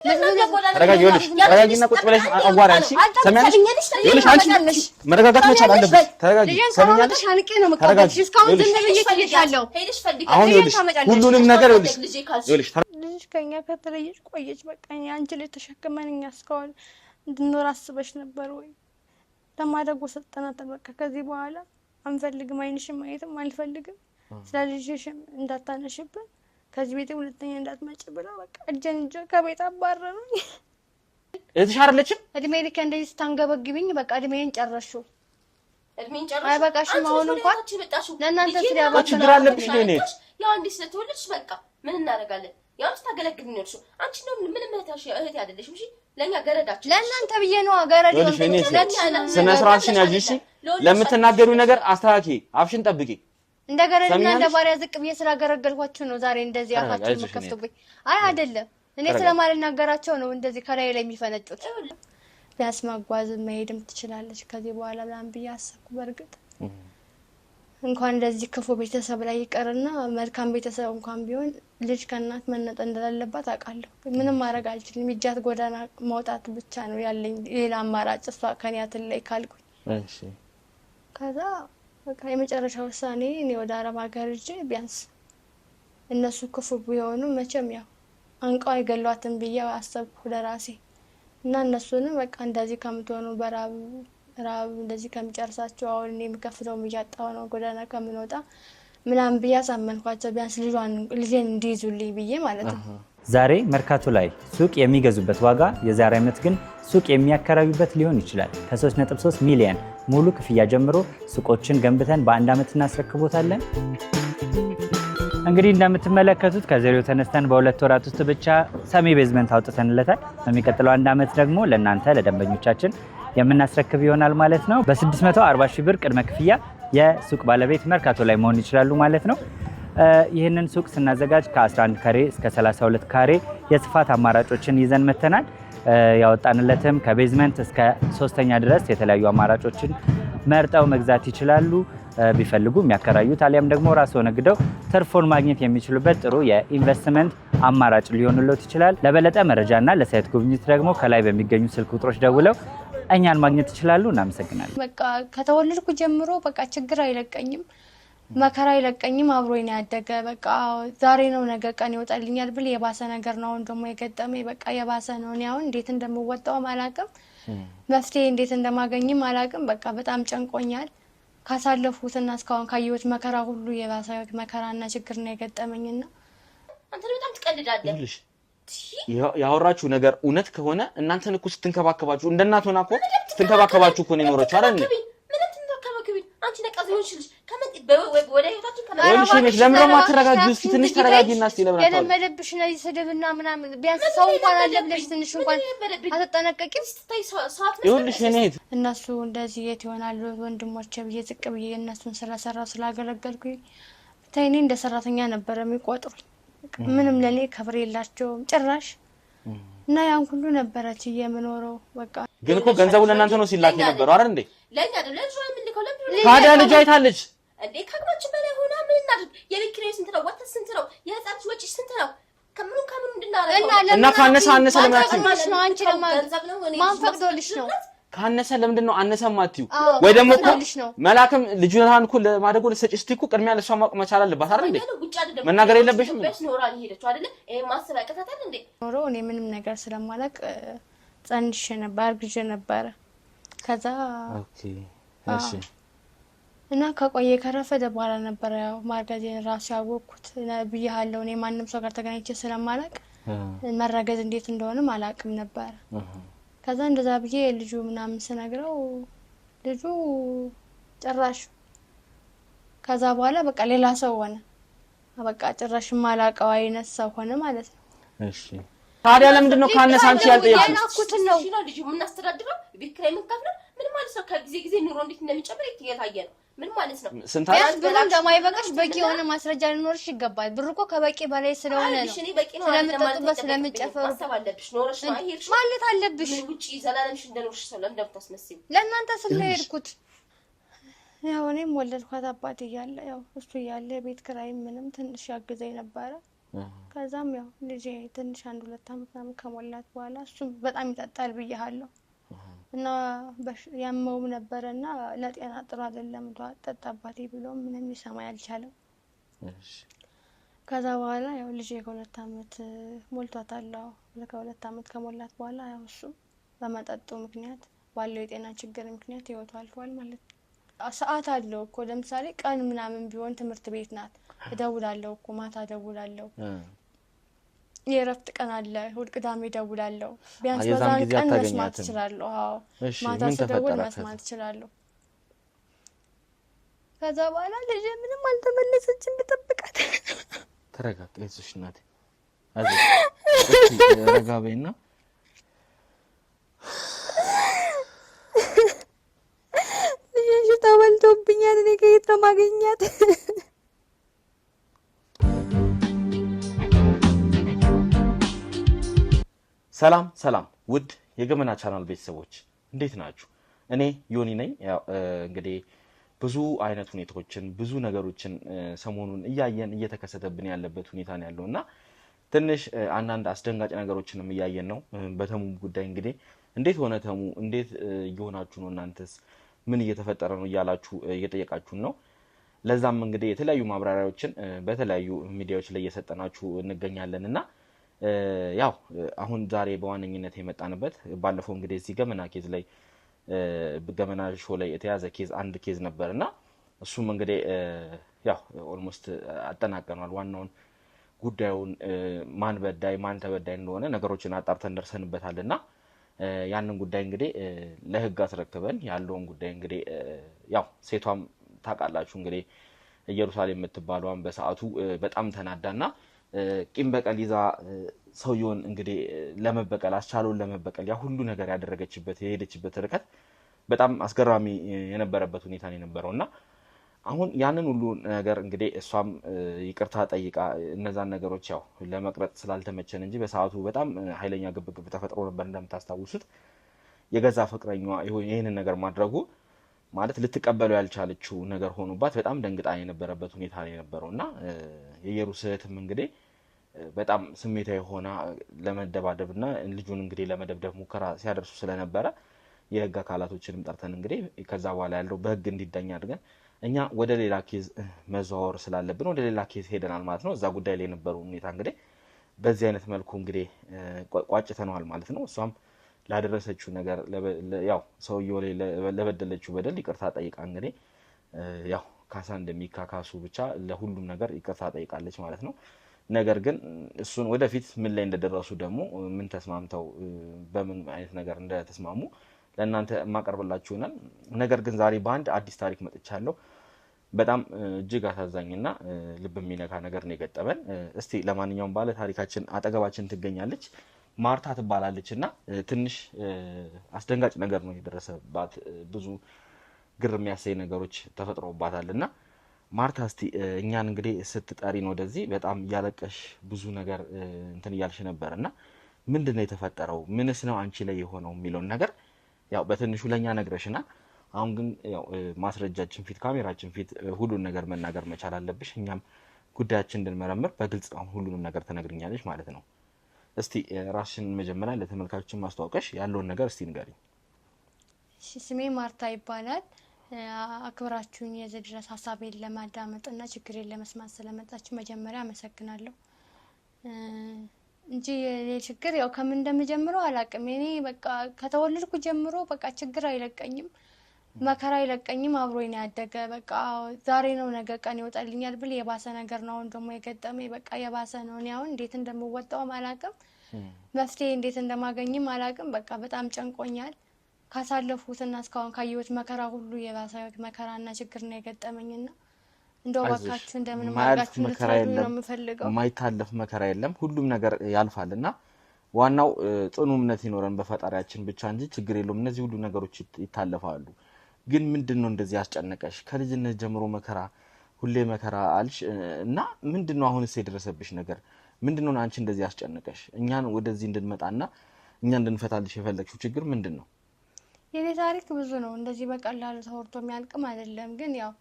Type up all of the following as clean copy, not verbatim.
ተረጋጊ ተረጋጊና ቁጭ ብለሽ አዋራ እሺ ሰሚያለሽ ይኸውልሽ አንቺ መረጋጋት መቻል አለብሽ ተረጋጊ ሰሚያለሽ ተረጋጊ እስካሁን ዝም ብዬሽ እየታለው አሁን ይኸውልሽ ሁሉንም ነገር ይኸውልሽ ልጅ ከኛ ከተለየች ቆየች በቃ አንቺ ልጅ ተሸክመን እኛ እስካሁን እንድንኖር አስበሽ ነበር ወይ ለማደጎ ሰጠናት በቃ ከዚህ በኋላ አንፈልግም አይንሽም ማየትም አልፈልግም ስለልጅሽም እንዳታነሽብን ከዚህ ቤት ሁለተኛ እንዳትመጭ ብላ በቃ እጄን ከቤት አባረሩኝ እትሻርለችም እድሜ ልክ እንደዚህ ስታንገበግብኝ በቃ እድሜን ጨረሽው አይበቃሽም አሁን እንኳን ለእናንተ ስለያባችሁ ችግር አለብሽ ነኝ ያው እንዲህ ስለተወለድሽ በቃ ምን እናደርጋለን ያው ስታገለግልኝ ነው አንቺ ነው ምንም እህት አይደለሽም እሺ ለኛ ገረዳችሁ ለእናንተ ብዬ ነው ገረድ ነው ስነ ስርዓትሽን ያዥ እሺ ለምትናገሩ ነገር አስተካኪ አፍሽን ጠብቂ እንደ ገረድና እንደ ባሪያ ዝቅ ብዬ ስላገረገልኳችሁ ነው ዛሬ እንደዚህ አፋችሁ መከፍቱብኝ አይ አይደለም እኔ ስለማልናገራቸው ነው እንደዚህ ከላይ ላይ የሚፈነጩት ቢያስማጓዝ መሄድም ትችላለች ከዚህ በኋላ ብላን ቢያሰኩ በርግጥ እንኳን እንደዚህ ክፉ ቤተሰብ ላይ ይቀርና መልካም ቤተሰብ እንኳን ቢሆን ልጅ ከናት መነጠ እንደሌለባት አውቃለሁ ምንም ማድረግ አልችልም ይጃት ጎዳና ማውጣት ብቻ ነው ያለኝ ሌላ አማራጭ እሷ ከኒያት ላይ ካልኩኝ እሺ ከዛ በቃ የመጨረሻው ውሳኔ እኔ ወደ አረብ ሀገር ሄጄ ቢያንስ እነሱ ክፉ ቢሆኑ መቼም ያው አንቀው አይገሏትም ብዬ አሰብኩ ለራሴ እና እነሱንም በቃ እንደዚህ ከምትሆኑ በራብ እንደዚህ ከሚጨርሳቸው አሁን እኔ የምከፍለው እያጣሁ ነው ጎዳና ከምንወጣ ምናምን ብዬ አሳመንኳቸው ቢያንስ ልጄን እንዲይዙልኝ ብዬ ማለት ነው ዛሬ መርካቶ ላይ ሱቅ የሚገዙበት ዋጋ የዛሬ ዓመት ግን ሱቅ የሚያከራዩበት ሊሆን ይችላል ከ3.3 ሚሊዮን ሙሉ ክፍያ ጀምሮ ሱቆችን ገንብተን በአንድ ዓመት እናስረክቦታለን እንግዲህ እንደምትመለከቱት ከዜሮ ተነስተን በሁለት ወራት ውስጥ ብቻ ሰሚ ቤዝመንት አውጥተንለታል በሚቀጥለው አንድ ዓመት ደግሞ ለእናንተ ለደንበኞቻችን የምናስረክብ ይሆናል ማለት ነው በ640 ሺህ ብር ቅድመ ክፍያ የሱቅ ባለቤት መርካቶ ላይ መሆን ይችላሉ ማለት ነው ይህንን ሱቅ ስናዘጋጅ ከ11 ካሬ እስከ 32 ካሬ የስፋት አማራጮችን ይዘን መተናል ያወጣንለትም ከቤዝመንት እስከ 3ኛ ድረስ የተለያዩ አማራጮችን መርጠው መግዛት ይችላሉ ቢፈልጉ የሚያከራዩት አሊያም ደግሞ ራስዎ ነግደው ትርፎን ማግኘት የሚችሉበት ጥሩ የኢንቨስትመንት አማራጭ ሊሆንልዎት ይችላል ለበለጠ መረጃና ለሳይት ጉብኝት ደግሞ ከላይ በሚገኙ ስልክ ቁጥሮች ደውለው እኛን ማግኘት ይችላሉ እናመሰግናለን በቃ ከተወለድኩ ጀምሮ በቃ ችግር አይለቀኝም መከራ አይለቀኝም አብሮኝ ነው ያደገ በቃ ዛሬ ነው ነገ ቀን ይወጣልኛል ብል የባሰ ነገር ነው ደግሞ የገጠመኝ በቃ የባሰ ነው እኔ አሁን እንዴት እንደምወጣው አላውቅም መፍትሄ እንዴት እንደማገኝም አላውቅም በቃ በጣም ጨንቆኛል ካሳለፉትና እስካሁን ካየሁት መከራ ሁሉ የባሰ መከራና ችግር ነው የገጠመኝና አንተ በጣም ትቀልዳለህ ያወራችሁ ነገር እውነት ከሆነ እናንተን እኮ ስትንከባከባችሁ እንደናት ሆና እኮ ስትንከባከባችሁ እኮ ነው የኖረችው አይደል ምን ትንከባከቢ አንቺ ነቀዘውሽ ልጅ ከመን ወደ ህይወታችን ወልሽ ነሽ ለምን ነው ማትረጋጊው እስኪ ትንሽ ተረጋጊና እስኪ ለምን አታውቂ የለመደብሽ ነው ይሰደብና ምናምን ቢያንስ ሰው እንኳን አለብለሽ ትንሽ እንኳን አተጠነቀቂም ስትታይ ሰዓት ይኸውልሽ እኔት እነሱ እንደዚህ የት ይሆናሉ ወንድሞቼ ብዬ ዝቅ ብዬ እነሱን ስለሰራው ስላገለገልኩኝ ታይኔ እንደ ሰራተኛ ነበር የሚቆጥሩኝ ምንም ለኔ ከብር የላቸውም ጭራሽ እና ያን ሁሉ ነበረች የምኖረው በቃ ግን እኮ ገንዘቡ ለእናንተ ነው ሲላክ የነበረው አይደል እንዴ ለኛ አይደል ለዚህ ምን ልከው ታዲያ ልጅ አይታለች እንዴ ከግባች በላይ ሆና ምን እናድርግ የቤት ኪራይ ስንት ነው ወተት ስንት ነው የህፃናት ወጪ ስንት ነው ከምኑ እንድናረጋው እና ካነሰ ለማለት ነው አንቺ ማን ፈቅዶልሽ ነው ካነሰ ለምንድን ነው አነሰማትዩ ወይ ደግሞ መላክም ልጅራን እኮ ለማደጎ ለሰጪ ስቲኩ ቅድሚያ ለሷ ማቅ መቻል አለባት አይደል እንዴ መናገር የለብሽም በስኖራን ሄደች አይደል ይሄ ማሰብ ያቀታታል እንዴ ኖሮ እኔ ምንም ነገር ስለማላቅ ጸንሽ ነበር አርግጄ ነበር ከዛ ኦኬ እሺ እና ከቆየ ከረፈደ በኋላ ነበር ያው ማርገዜን ራሱ ያወቅኩት ብያለሁ እኔ ማንንም ሰው ጋር ተገናኝቼ ስለማላቅ መረገዝ እንዴት እንደሆነ ማላቅም ነበር ከዛ እንደዛ ብዬ ልጁ ምናምን ስነግረው ልጁ ጭራሽ ከዛ በኋላ በቃ ሌላ ሰው ሆነ በቃ ጭራሽ ማላቀው አይነት ሰው ሆነ ማለት ነው እሺ ታዲያ ለምንድን ነው ካነሰ አንቺ ያልጠየቅኩት ነው ልጁ ምን አስተዳድረው ቤት ኪራይ መከፍለው ምን ማለት ነው ከጊዜ ኑሮ እንዴት እንደሚጨምር እየታየ ነው ምን ማለት ነው ስንታስ ብሩ እንደማይበቃሽ በቂ የሆነ ማስረጃ ሊኖርሽ ይገባል ብሩ እኮ ከበቂ በላይ ስለሆነ ነው ስለምትጠጡበት ስለምትጨፈሩ ማሰብ አለብሽ ኖርሽ ነው አይሄድሽ ማለት አለብሽ ውጪ ዘላለምሽ እንደኖርሽ ሰው እንደምታስመስይ ለእናንተ ስለሄድኩት ያው እኔም ወለድኳት አባቴ እያለ ያው እሱ እያለ ቤት ኪራይ ምንም ትንሽ ያግዘኝ ነበር ከዛም ያው ልጄ ትንሽ 1-2 አመት ምናምን ከሞላት በኋላ እሱም በጣም ይጠጣል ብያለሁ እና ያመው ነበርና ለጤና ጥሩ አይደለም ጠጣባቴ ብሎ ምንም ይሰማ ያልቻለው እሺ ከዛ በኋላ ያው ልጄ ከ2 አመት ሞልቷታል ከ2 አመት ከሞላት በኋላ ያው እሱ በመጠጡ ምክንያት ባለው የጤና ችግር ምክንያት ህይወቱ አልፏል ማለት ነው ሰዓት አለው እኮ ለምሳሌ ቀን ምናምን ቢሆን ትምህርት ቤት ናት እደውላለሁ እኮ ማታ እደውላለሁ የረፍት ቀን አለ እሁድ ቅዳሜ እደውላለሁ ቢያንስ በዛን ቀን መስማት እችላለሁ አዎ ማታ ስደውል መስማት እችላለሁ ከዛ በኋላ ልጄ ምንም አልተመለሰችም ብጠብቃት ተረጋግጠሽ እናቴ አይዞሽ ረጋበይና ልጄ ተወልዶብኛል እኔ ከየት ነው ማግኘት ሰላም ሰላም ውድ የገመና ቻናል ቤተሰቦች እንዴት ናችሁ? እኔ ዮኒ ነኝ። ያው እንግዲህ ብዙ አይነት ሁኔታዎችን ብዙ ነገሮችን ሰሞኑን እየተከሰተብን ያለበት ሁኔታ ነው ያለውና ትንሽ አንዳንድ አስደንጋጭ ነገሮችንም እያየን ነው። በተሙ ጉዳይ እንግዲህ እንዴት ሆነ ተሙ እንዴት እየሆናችሁ ነው እናንተስ ምን እየተፈጠረ ነው እያላችሁ እየጠየቃችሁን ነው። ለዛም እንግዲህ የተለያዩ ማብራሪያዎችን በተለያዩ ሚዲያዎች ላይ እየሰጠናችሁ እንገኛለንና ያው አሁን ዛሬ በዋነኝነት የመጣንበት ባለፈው እንግዲህ እዚህ ገመና ኬዝ ላይ ገመና ሾው ላይ የተያዘ ኬዝ አንድ ኬዝ ነበርና እሱም እንግዲህ ያው ኦልሞስት አጠናቀናል። ዋናውን ጉዳዩን ማን በዳይ ማን ተበዳይ እንደሆነ ነገሮችን አጣርተን ደርሰንበታልና ያንን ጉዳይ እንግዲህ ለህግ አስረክበን ያለውን ጉዳይ እንግዲህ ያው ሴቷም ታውቃላችሁ እንግዲህ ኢየሩሳሌም የምትባለዋን በሰዓቱ በጣም ተናዳና ቂም በቀል ይዛ ሰውየውን እንግዲህ ለመበቀል አስቻለውን ለመበቀል ያ ሁሉ ነገር ያደረገችበት የሄደችበት ርቀት በጣም አስገራሚ የነበረበት ሁኔታ ነው የነበረውና አሁን ያንን ሁሉ ነገር እንግዲህ እሷም ይቅርታ ጠይቃ እነዛን ነገሮች ያው ለመቅረጥ ስላልተመቸን እንጂ በሰዓቱ በጣም ኃይለኛ ግብግብ ተፈጥሮ ነበር። እንደምታስታውሱት የገዛ ፍቅረኛዋ ይሄንን ነገር ማድረጉ ማለት ልትቀበለው ያልቻለችው ነገር ሆኖባት በጣም ደንግጣ የነበረበት ሁኔታ ነው የነበረውና የኢየሩሳሌም እንግዲህ በጣም ስሜታዊ ሆና ለመደባደብና ልጁን እንግዲህ ለመደብደብ ሙከራ ሲያደርሱ ስለነበረ የህግ አካላቶችንም ጠርተን እንግዲህ ከዛ በኋላ ያለው በህግ እንዲዳኝ አድርገን እኛ ወደ ሌላ ኬዝ መዘዋወር ስላለብን ወደ ሌላ ኬዝ ሄደናል ማለት ነው። እዛ ጉዳይ ላይ የነበሩ ሁኔታ እንግዲህ በዚህ አይነት መልኩ እንግዲህ ቋጭተናል ማለት ነው። እሷም ላደረሰችው ነገር ያው ሰውየው ላይ ለበደለችው በደል ይቅርታ ጠይቃ እንግዲህ ያው ካሳ እንደሚካካሱ ብቻ ለሁሉም ነገር ይቅርታ ጠይቃለች ማለት ነው። ነገር ግን እሱን ወደፊት ምን ላይ እንደደረሱ ደግሞ ምን ተስማምተው በምን አይነት ነገር እንደተስማሙ ለእናንተ ማቀርብላችሁ ይሆናል። ነገር ግን ዛሬ በአንድ አዲስ ታሪክ መጥቻለሁ። በጣም እጅግ አሳዛኝና ልብ የሚነካ ነገር ነው የገጠመን። እስቲ ለማንኛውም ባለ ታሪካችን አጠገባችን ትገኛለች። ማርታ ትባላለችና ትንሽ አስደንጋጭ ነገር ነው የደረሰባት። ብዙ ግር የሚያሳይ ነገሮች ተፈጥሮባታልና ማርታ እስቲ እኛን እንግዲህ ስትጠሪን ወደዚህ በጣም እያለቀሽ ብዙ ነገር እንትን እያልሽ ነበርና ምንድነው የተፈጠረው? ምንስ ነው አንቺ ላይ የሆነው የሚለውን ነገር ያው በትንሹ ለኛ ነግረሽናል። አሁን ግን ያው ማስረጃችን ፊት ካሜራችን ፊት ሁሉን ነገር መናገር መቻል አለብሽ። እኛም ጉዳያችን እንድንመረምር በግልጽ አሁን ሁሉንም ነገር ትነግርኛለሽ ማለት ነው። እስቲ ራስሽን መጀመሪያ ለተመልካቾችን ማስተዋወቅሽ ያለውን ነገር እስቲ ንገሪኝ። ስሜ ማርታ ይባላል። አክብራችሁኝ የዚህ ድረስ ሀሳቤን ለማዳመጥና ችግሬን ለመስማት ስለመጣችሁ መጀመሪያ አመሰግናለሁ እንጂ የኔ ችግር ያው ከምን እንደምጀምረው አላውቅም። እኔ በቃ ከተወለድኩ ጀምሮ በቃ ችግር አይለቀኝም፣ መከራ አይለቀኝም፣ አብሮኝ ነው ያደገ። በቃ ዛሬ ነው ነገ ቀን ይወጣልኛል ብል የባሰ ነገር ነው አሁን ደግሞ የገጠመኝ። በቃ የባሰ ነው። እኔ አሁን እንዴት እንደምወጣውም አላውቅም፣ መፍትሄ እንዴት እንደማገኝም አላውቅም። በቃ በጣም ጨንቆኛል። ካሳለፉትና እስካሁን ካየሁት መከራ ሁሉ የባሰ መከራና ችግር ነው የገጠመኝና እንደው ባካችሁ እንደምን ማርጋችሁ ልትረዱኝ ነው የምፈልገው። የማይታለፍ መከራ የለም፣ ሁሉም ነገር ያልፋልና ዋናው ጽኑ እምነት ይኖረን በፈጣሪያችን ብቻ እንጂ ችግር የለውም። እነዚህ ሁሉ ነገሮች ይታለፋሉ። ግን ምንድነው እንደዚህ ያስጨነቀሽ? ከልጅነት ጀምሮ መከራ ሁሌ መከራ አልሽ እና ምንድነው አሁንስ የደረሰብሽ ነገር? ምንድነው አንቺ እንደዚህ ያስጨነቀሽ? እኛን ወደዚህ እንድንመጣና እኛ እንድንፈታልሽ የፈለግሽው ችግር ምንድነው? የኔ ታሪክ ብዙ ነው። እንደዚህ በቀላሉ ተወርቶ የሚያልቅም አይደለም። ግን ያው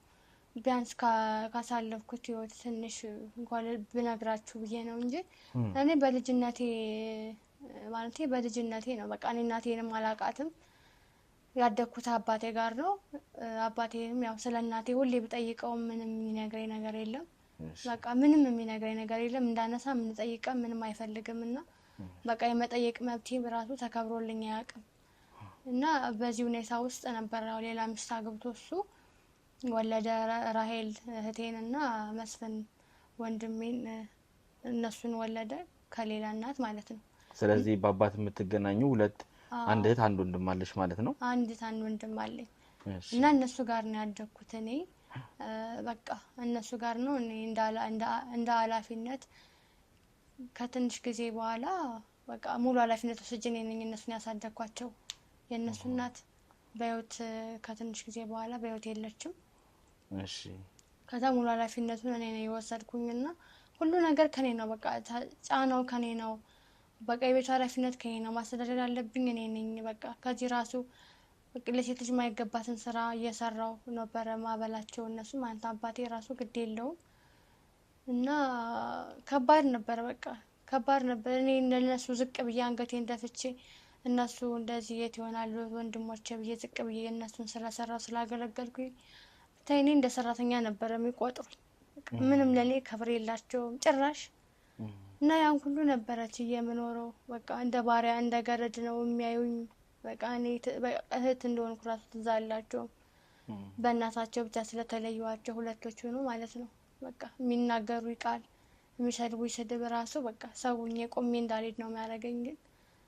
ቢያንስ ካሳለፍኩት ህይወት ትንሽ እንኳን ብነግራችሁ ብዬ ነው እንጂ እኔ በልጅነቴ ነው በቃ እኔ እናቴንም አላቃትም ያደኩት አባቴ ጋር ነው አባቴም ያው ስለ እናቴ ሁሌ ብጠይቀው ምንም የሚነግረኝ ነገር የለም በቃ ምንም የሚነግረኝ ነገር የለም እንዳነሳ ምን ጠይቀም ምንም አይፈልግምና በቃ የመጠየቅ መብቴ በራሱ ተከብሮልኝ አያውቅም እና በዚህ ሁኔታ ውስጥ ነበር ሌላ ሚስት አግብቶ እሱ ወለደ ራሄል እህቴንና መስፍን ወንድሜን እነሱን ወለደ ከሌላ እናት ማለት ነው ስለዚህ በአባት የምትገናኙ ሁለት አንድ እህት አንድ ወንድም አለሽ ማለት ነው አንድ ወንድም አለኝ እና እነሱ ጋር ነው ያደኩት እኔ በቃ እነሱ ጋር ነው እኔ እንደ ኃላፊነት ከትንሽ ጊዜ በኋላ በቃ ሙሉ ኃላፊነት ወስጄ ነኝ እነሱን ያሳደኳቸው የነሱ እናት በህይወት ከትንሽ ጊዜ በኋላ በህይወት የለችም እሺ ከዛ ሙሉ ኃላፊነቱን እኔ ነኝ የወሰድኩኝና ሁሉ ነገር ከኔ ነው በቃ ጫናው ከኔ ነው በቃ የቤት ኃላፊነት ከኔ ነው ማስተዳደር ያለብኝ እኔ ነኝ በቃ ከዚህ ራሱ ለሴት ልጅ ማይገባትን ስራ እየሰራው ነበር ማበላቸው እነሱ ማለት አባቴ ራሱ ግድ የለውም እና ከባድ ነበር በቃ ከባድ ነበር እኔ እንደነሱ ዝቅ ብዬ አንገቴን ደፍቼ እነሱ እንደዚህ የት ይሆናሉ ወንድሞቼ ብዬ ዝቅ ብዬ እነሱን ስለሰራው ስላገለገልኩኝ ታይኔ እንደ ሰራተኛ ነበር የሚቆጥሩኝ ምንም ለኔ ክብር የላቸውም ጭራሽ እና ያን ሁሉ ነበረች የምኖረው በቃ እንደ ባሪያ እንደ ገረድ ነው የሚያዩኝ በቃ እኔ እህት እንደሆንኩ ራሱ ትዝ አላቸው በእናታቸው ብቻ ስለተለዩዋቸው ሁለቶቹ ነው ማለት ነው በቃ የሚናገሩ ቃል የሚሰድቡኝ ስድብ ራሱ በቃ ሰውኝ ቆሜ እንዳልሄድ ነው የሚያደርገኝ ግን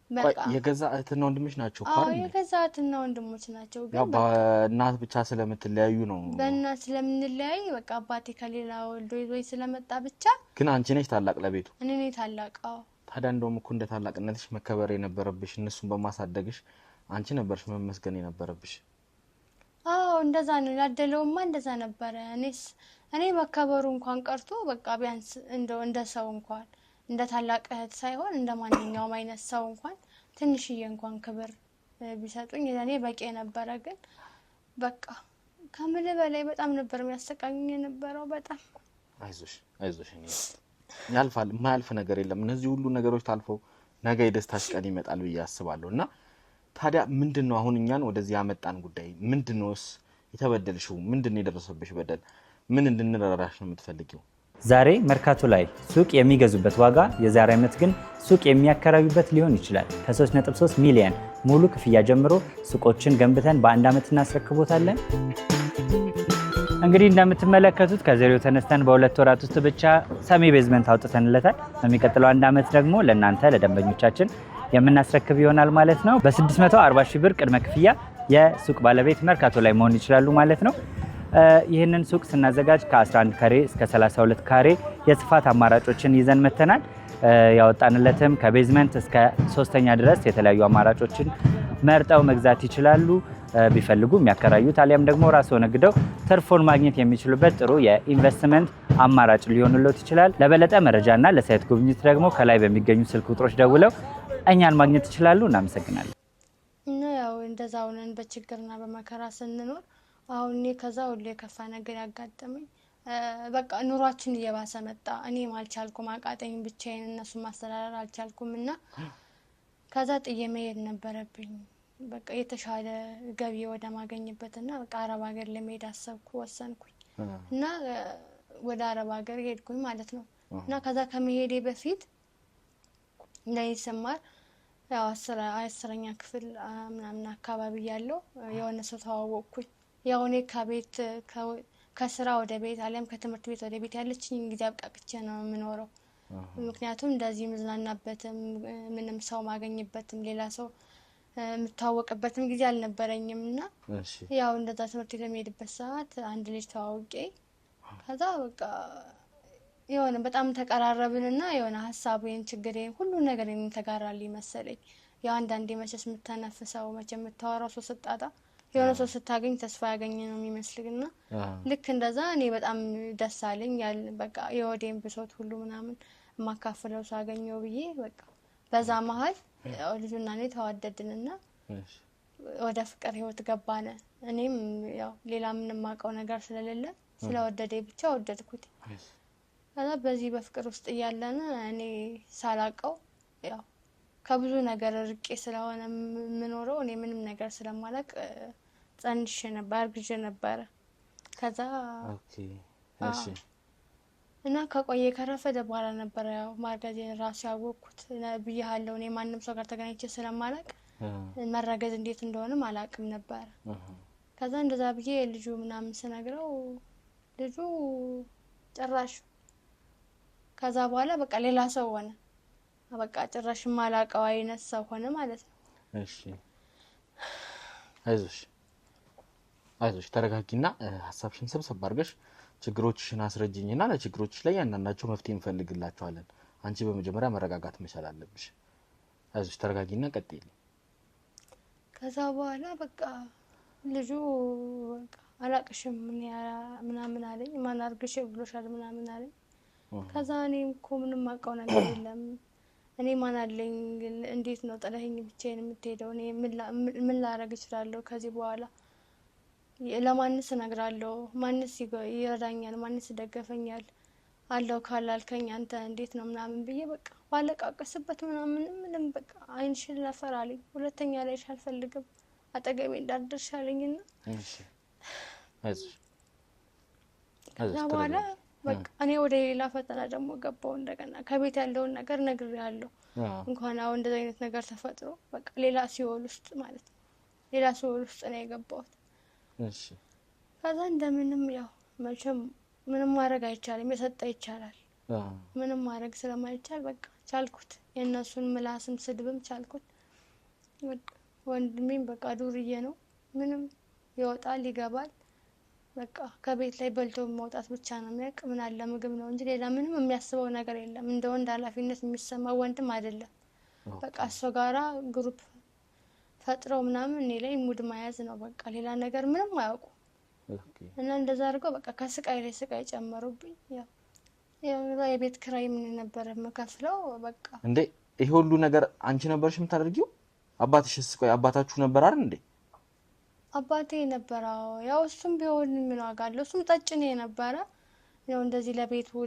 በቃ የገዛ እህትና ወንድሞች ናቸው ካል የገዛ እህትና ወንድሞች ናቸው ግን በእናት ብቻ ስለምትለያዩ ነው በእናት ስለምንለያይ በቃ አባቴ ከሌላ ወልዶ ይዞኝ ስለመጣ ብቻ ግን አንቺ ነሽ ታላቅ ለቤቱ እኔ ነኝ ታላቅ ታዲያ እንደውም እኮ እንደ ታላቅነትሽ መከበር የነበረብሽ እነሱን በማሳደግሽ አንቺ ነበርሽ መመስገን የነበረብሽ እንደዛ ነው ያደለውማ እንደዛ ነበር እኔ መከበሩ እንኳን ቀርቶ በቃ ቢያንስ እንደ ሰው እንኳን እንደ ታላቅ እህት ሳይሆን እንደ ማንኛውም አይነት ሰው እንኳን ትንሽዬ እንኳን ክብር ቢሰጡኝ ለኔ በቂ ነበር ግን በቃ ከምን በላይ በጣም ነበር የሚያሰቃዩኝ የነበረው በጣም አይዞሽ እኔ ያልፋል ማያልፍ ነገር የለም እነዚህ ሁሉ ነገሮች ታልፈው ነገ የደስታሽ ቀን ይመጣል ብዬ አስባለሁና ታዲያ ምንድነው አሁን እኛን ወደዚህ ያመጣን ጉዳይ ምንድነውስ የተበደልሽው ምንድነው የደረሰብሽ በደል ምን እንድንረዳሽ ነው የምትፈልጊው ዛሬ መርካቶ ላይ ሱቅ የሚገዙበት ዋጋ የዛሬ ዓመት ግን ሱቅ የሚያከራዩበት ሊሆን ይችላል ከ3.3 ሚሊዮን ሙሉ ክፍያ ጀምሮ ሱቆችን ገንብተን በአንድ ዓመት እናስረክቦታለን እንግዲህ እንደምትመለከቱት ከዜሮ ተነስተን በሁለት ወራት ውስጥ ብቻ ሰሚ ቤዝመንት አውጥተንለታል በሚቀጥለው አንድ ዓመት ደግሞ ለእናንተ ለደንበኞቻችን የምናስረክብ ይሆናል ማለት ነው በ640 ሺህ ብር ቅድመ ክፍያ የሱቅ ባለቤት መርካቶ ላይ መሆን ይችላሉ ማለት ነው ይህንን ሱቅ ስናዘጋጅ ከ11 ካሬ እስከ 32 ካሬ የስፋት አማራጮችን ይዘን መተናል ያወጣንለትም ከቤዝመንት እስከ 3ኛ ድረስ የተለያዩ አማራጮችን መርጠው መግዛት ይችላሉ ቢፈልጉ የሚያከራዩት አሊያም ደግሞ ራስዎ ነግደው ትርፉን ማግኘት የሚችሉበት ጥሩ የኢንቨስትመንት አማራጭ ሊሆንልዎት ይችላል ለበለጠ መረጃና ለሳይት ጉብኝት ደግሞ ከላይ በሚገኙ ስልክ ቁጥሮች ደውለው እኛን ማግኘት ይችላሉ እናመሰግናለን እና ያው እንደዛው ነን በችግርና በመከራ ስንኖር አሁን ከዛ ሁሉ የከፋ ነገር ያጋጠመኝ በቃ ኑሯችን እየባሰ መጣ እኔ ማልቻልኩም አቃተኝ ብቻዬን እነሱ ማስተዳደር አልቻልኩምና ከዛ ጥዬ መሄድ ነበረብኝ በቃ የተሻለ ገቢ ወደ ማገኝበትና በቃ አረብ ሀገር ለመሄድ አሰብኩ ወሰንኩኝ እና ወደ አረብ ሀገር ሄድኩኝ ማለት ነው እና ከዛ ከመሄዴ በፊት ለይሰማር ያው 10ኛ ክፍል ምናምን አካባቢ ያለው የሆነ ሰው ተዋወቅኩኝ ያው እኔ ከስራ ወደ ቤት አለም ከትምህርት ቤት ወደ ቤት ያለችኝ ጊዜ አብቃቅቼ ነው የምኖረው ምክንያቱም እንደዚህ መዝናናበትም ምንም ሰው ማገኝበትም ሌላ ሰው የምታወቅበትም ጊዜ አልነበረኝምና ያው እንደዛ ትምህርት ቤት የሚሄድበት ሰዓት አንድ ልጅ ተዋውቄ ከዛ በቃ የሆነ በጣም ተቀራረብንና የሆነ ሐሳቤን ችግሬን ሁሉ ነገርን ተጋራልኝ መሰለኝ ያው አንዳንዴ መቼስ የምታነፍሰው መቼ የምታወራው ሰው ስጣጣ የሆነ ሰው ስታገኝ ተስፋ ያገኘ ነው የሚመስልግና ልክ እንደዛ እኔ በጣም ደስ አለኝ በቃ የወዴን ብሶት ሁሉ ምናምን ማካፈለው ሳገኘው ብዬ በቃ በዛ መሃል ልጁና እኔ ተዋደድንና ወደ ፍቅር ህይወት ገባነ እኔም ያው ሌላ ምንም ማቀው ነገር ስለሌለ ስለወደደኝ ብቻ ወደድኩት። ከዛ በዚህ በፍቅር ውስጥ እያለን እኔ ሳላቀው ያው ከብዙ ነገር ርቄ ስለሆነ የምኖረው እኔ ምንም ነገር ስለማላቅ ጸንሼ ነበር አርግዤ ነበር። ከዛ እሺ እና ከቆየ ከረፈደ በኋላ ነበር ያው ማርገዜን ራሱ ያወቅኩት ብያለሁ። እኔ ማንም ሰው ጋር ተገናኝቼ ስለማላቅ መረገዝ እንዴት እንደሆነም አላቅም ነበር። ከዛ እንደዛ ብዬ ልጁ ምናምን ስነግረው ልጁ ጭራሽ ከዛ በኋላ በቃ ሌላ ሰው ሆነ። በቃ ጭራሽ ማላቀው አይነት ሰው ሆነ ማለት ነው። እሺ አይዞሽ ተረጋጊና ሐሳብሽን ሰብሰብ አድርገሽ ችግሮችሽን አስረጅኝና ለችግሮችሽ ላይ ያንናቸው መፍትሄ እንፈልግላቸዋለን። አንቺ በመጀመሪያ መረጋጋት መቻል አለብሽ። አይዞሽ ተረጋጊና ቀጥይልኝ። ከዛ በኋላ በቃ ልጁ በቃ አላቅሽም ምናምን አለኝ። ማን አርግሽ ብሎሻል ምናምን አለኝ። ከዛ እኔም እኮ ምንም አውቀው ነገር የለም እኔ ማን አለኝ እንዴት ነው ጥለኸኝ ብቻዬን የምትሄደው? እኔ ምን ላረግ እችላለሁ ከዚህ በኋላ? ለማንስ እነግራለሁ? ማንስ ይረዳኛል? ማንስ ይደገፈኛል? አለው ካላልከኝ አንተ እንዴት ነው ምናምን ብዬ በቃ ባለቃቀስበት ምንም በቃ አይንሽን ለፈር አለኝ። ሁለተኛ ላይሽ አልፈልግም አጠገቤ እንዳትደርሽ አለኝና እሺ አይዞሽ ከዛ በኋላ በቃ እኔ ወደ ሌላ ፈተና ደግሞ ገባው። እንደገና ከቤት ያለውን ነገር ነግሬያለሁ። እንኳን አሁን እንደዚህ አይነት ነገር ተፈጥሮ በቃ ሌላ ሲኦል ውስጥ ማለት ነው ሌላ ሲኦል ውስጥ ነው የገባሁት። እሺ ከዛ እንደምንም ያው መቼም ምንም ማድረግ አይቻልም፣ የሰጠ ይቻላል። ምንም ማድረግ ስለማይቻል በቃ ቻልኩት። የእነሱን ምላስም ስድብም ቻልኩት። ወንድሜም በቃ ዱርዬ ነው፣ ምንም ይወጣል ይገባል። በቃ ከቤት ላይ በልቶ መውጣት ብቻ ነው የሚያውቅ። ምን አለ ምግብ ነው እንጂ ሌላ ምንም የሚያስበው ነገር የለም። እንደ ወንድ ኃላፊነት የሚሰማው ወንድም አይደለም። በቃ እሱ ጋራ ግሩፕ ፈጥረው ምናምን እኔ ላይ ሙድ መያዝ ነው በቃ ሌላ ነገር ምንም አያውቁ። እና እንደዛ አድርገው በቃ ከስቃይ ላይ ስቃይ ጨመሩብኝ። ያው የቤት ኪራይ ምን ነበር መከፍለው በቃ እንዴ ይሄ ሁሉ ነገር አንቺ ነበርሽ የምታደርጊው? አባትሽስ? ቆይ አባታችሁ ነበር አይደል እንዴ? አባቴ ነበር። ያው እሱም ቢሆን ምን ዋጋ አለው? እሱም ጠጭኔ ነበረ። ያው እንደዚህ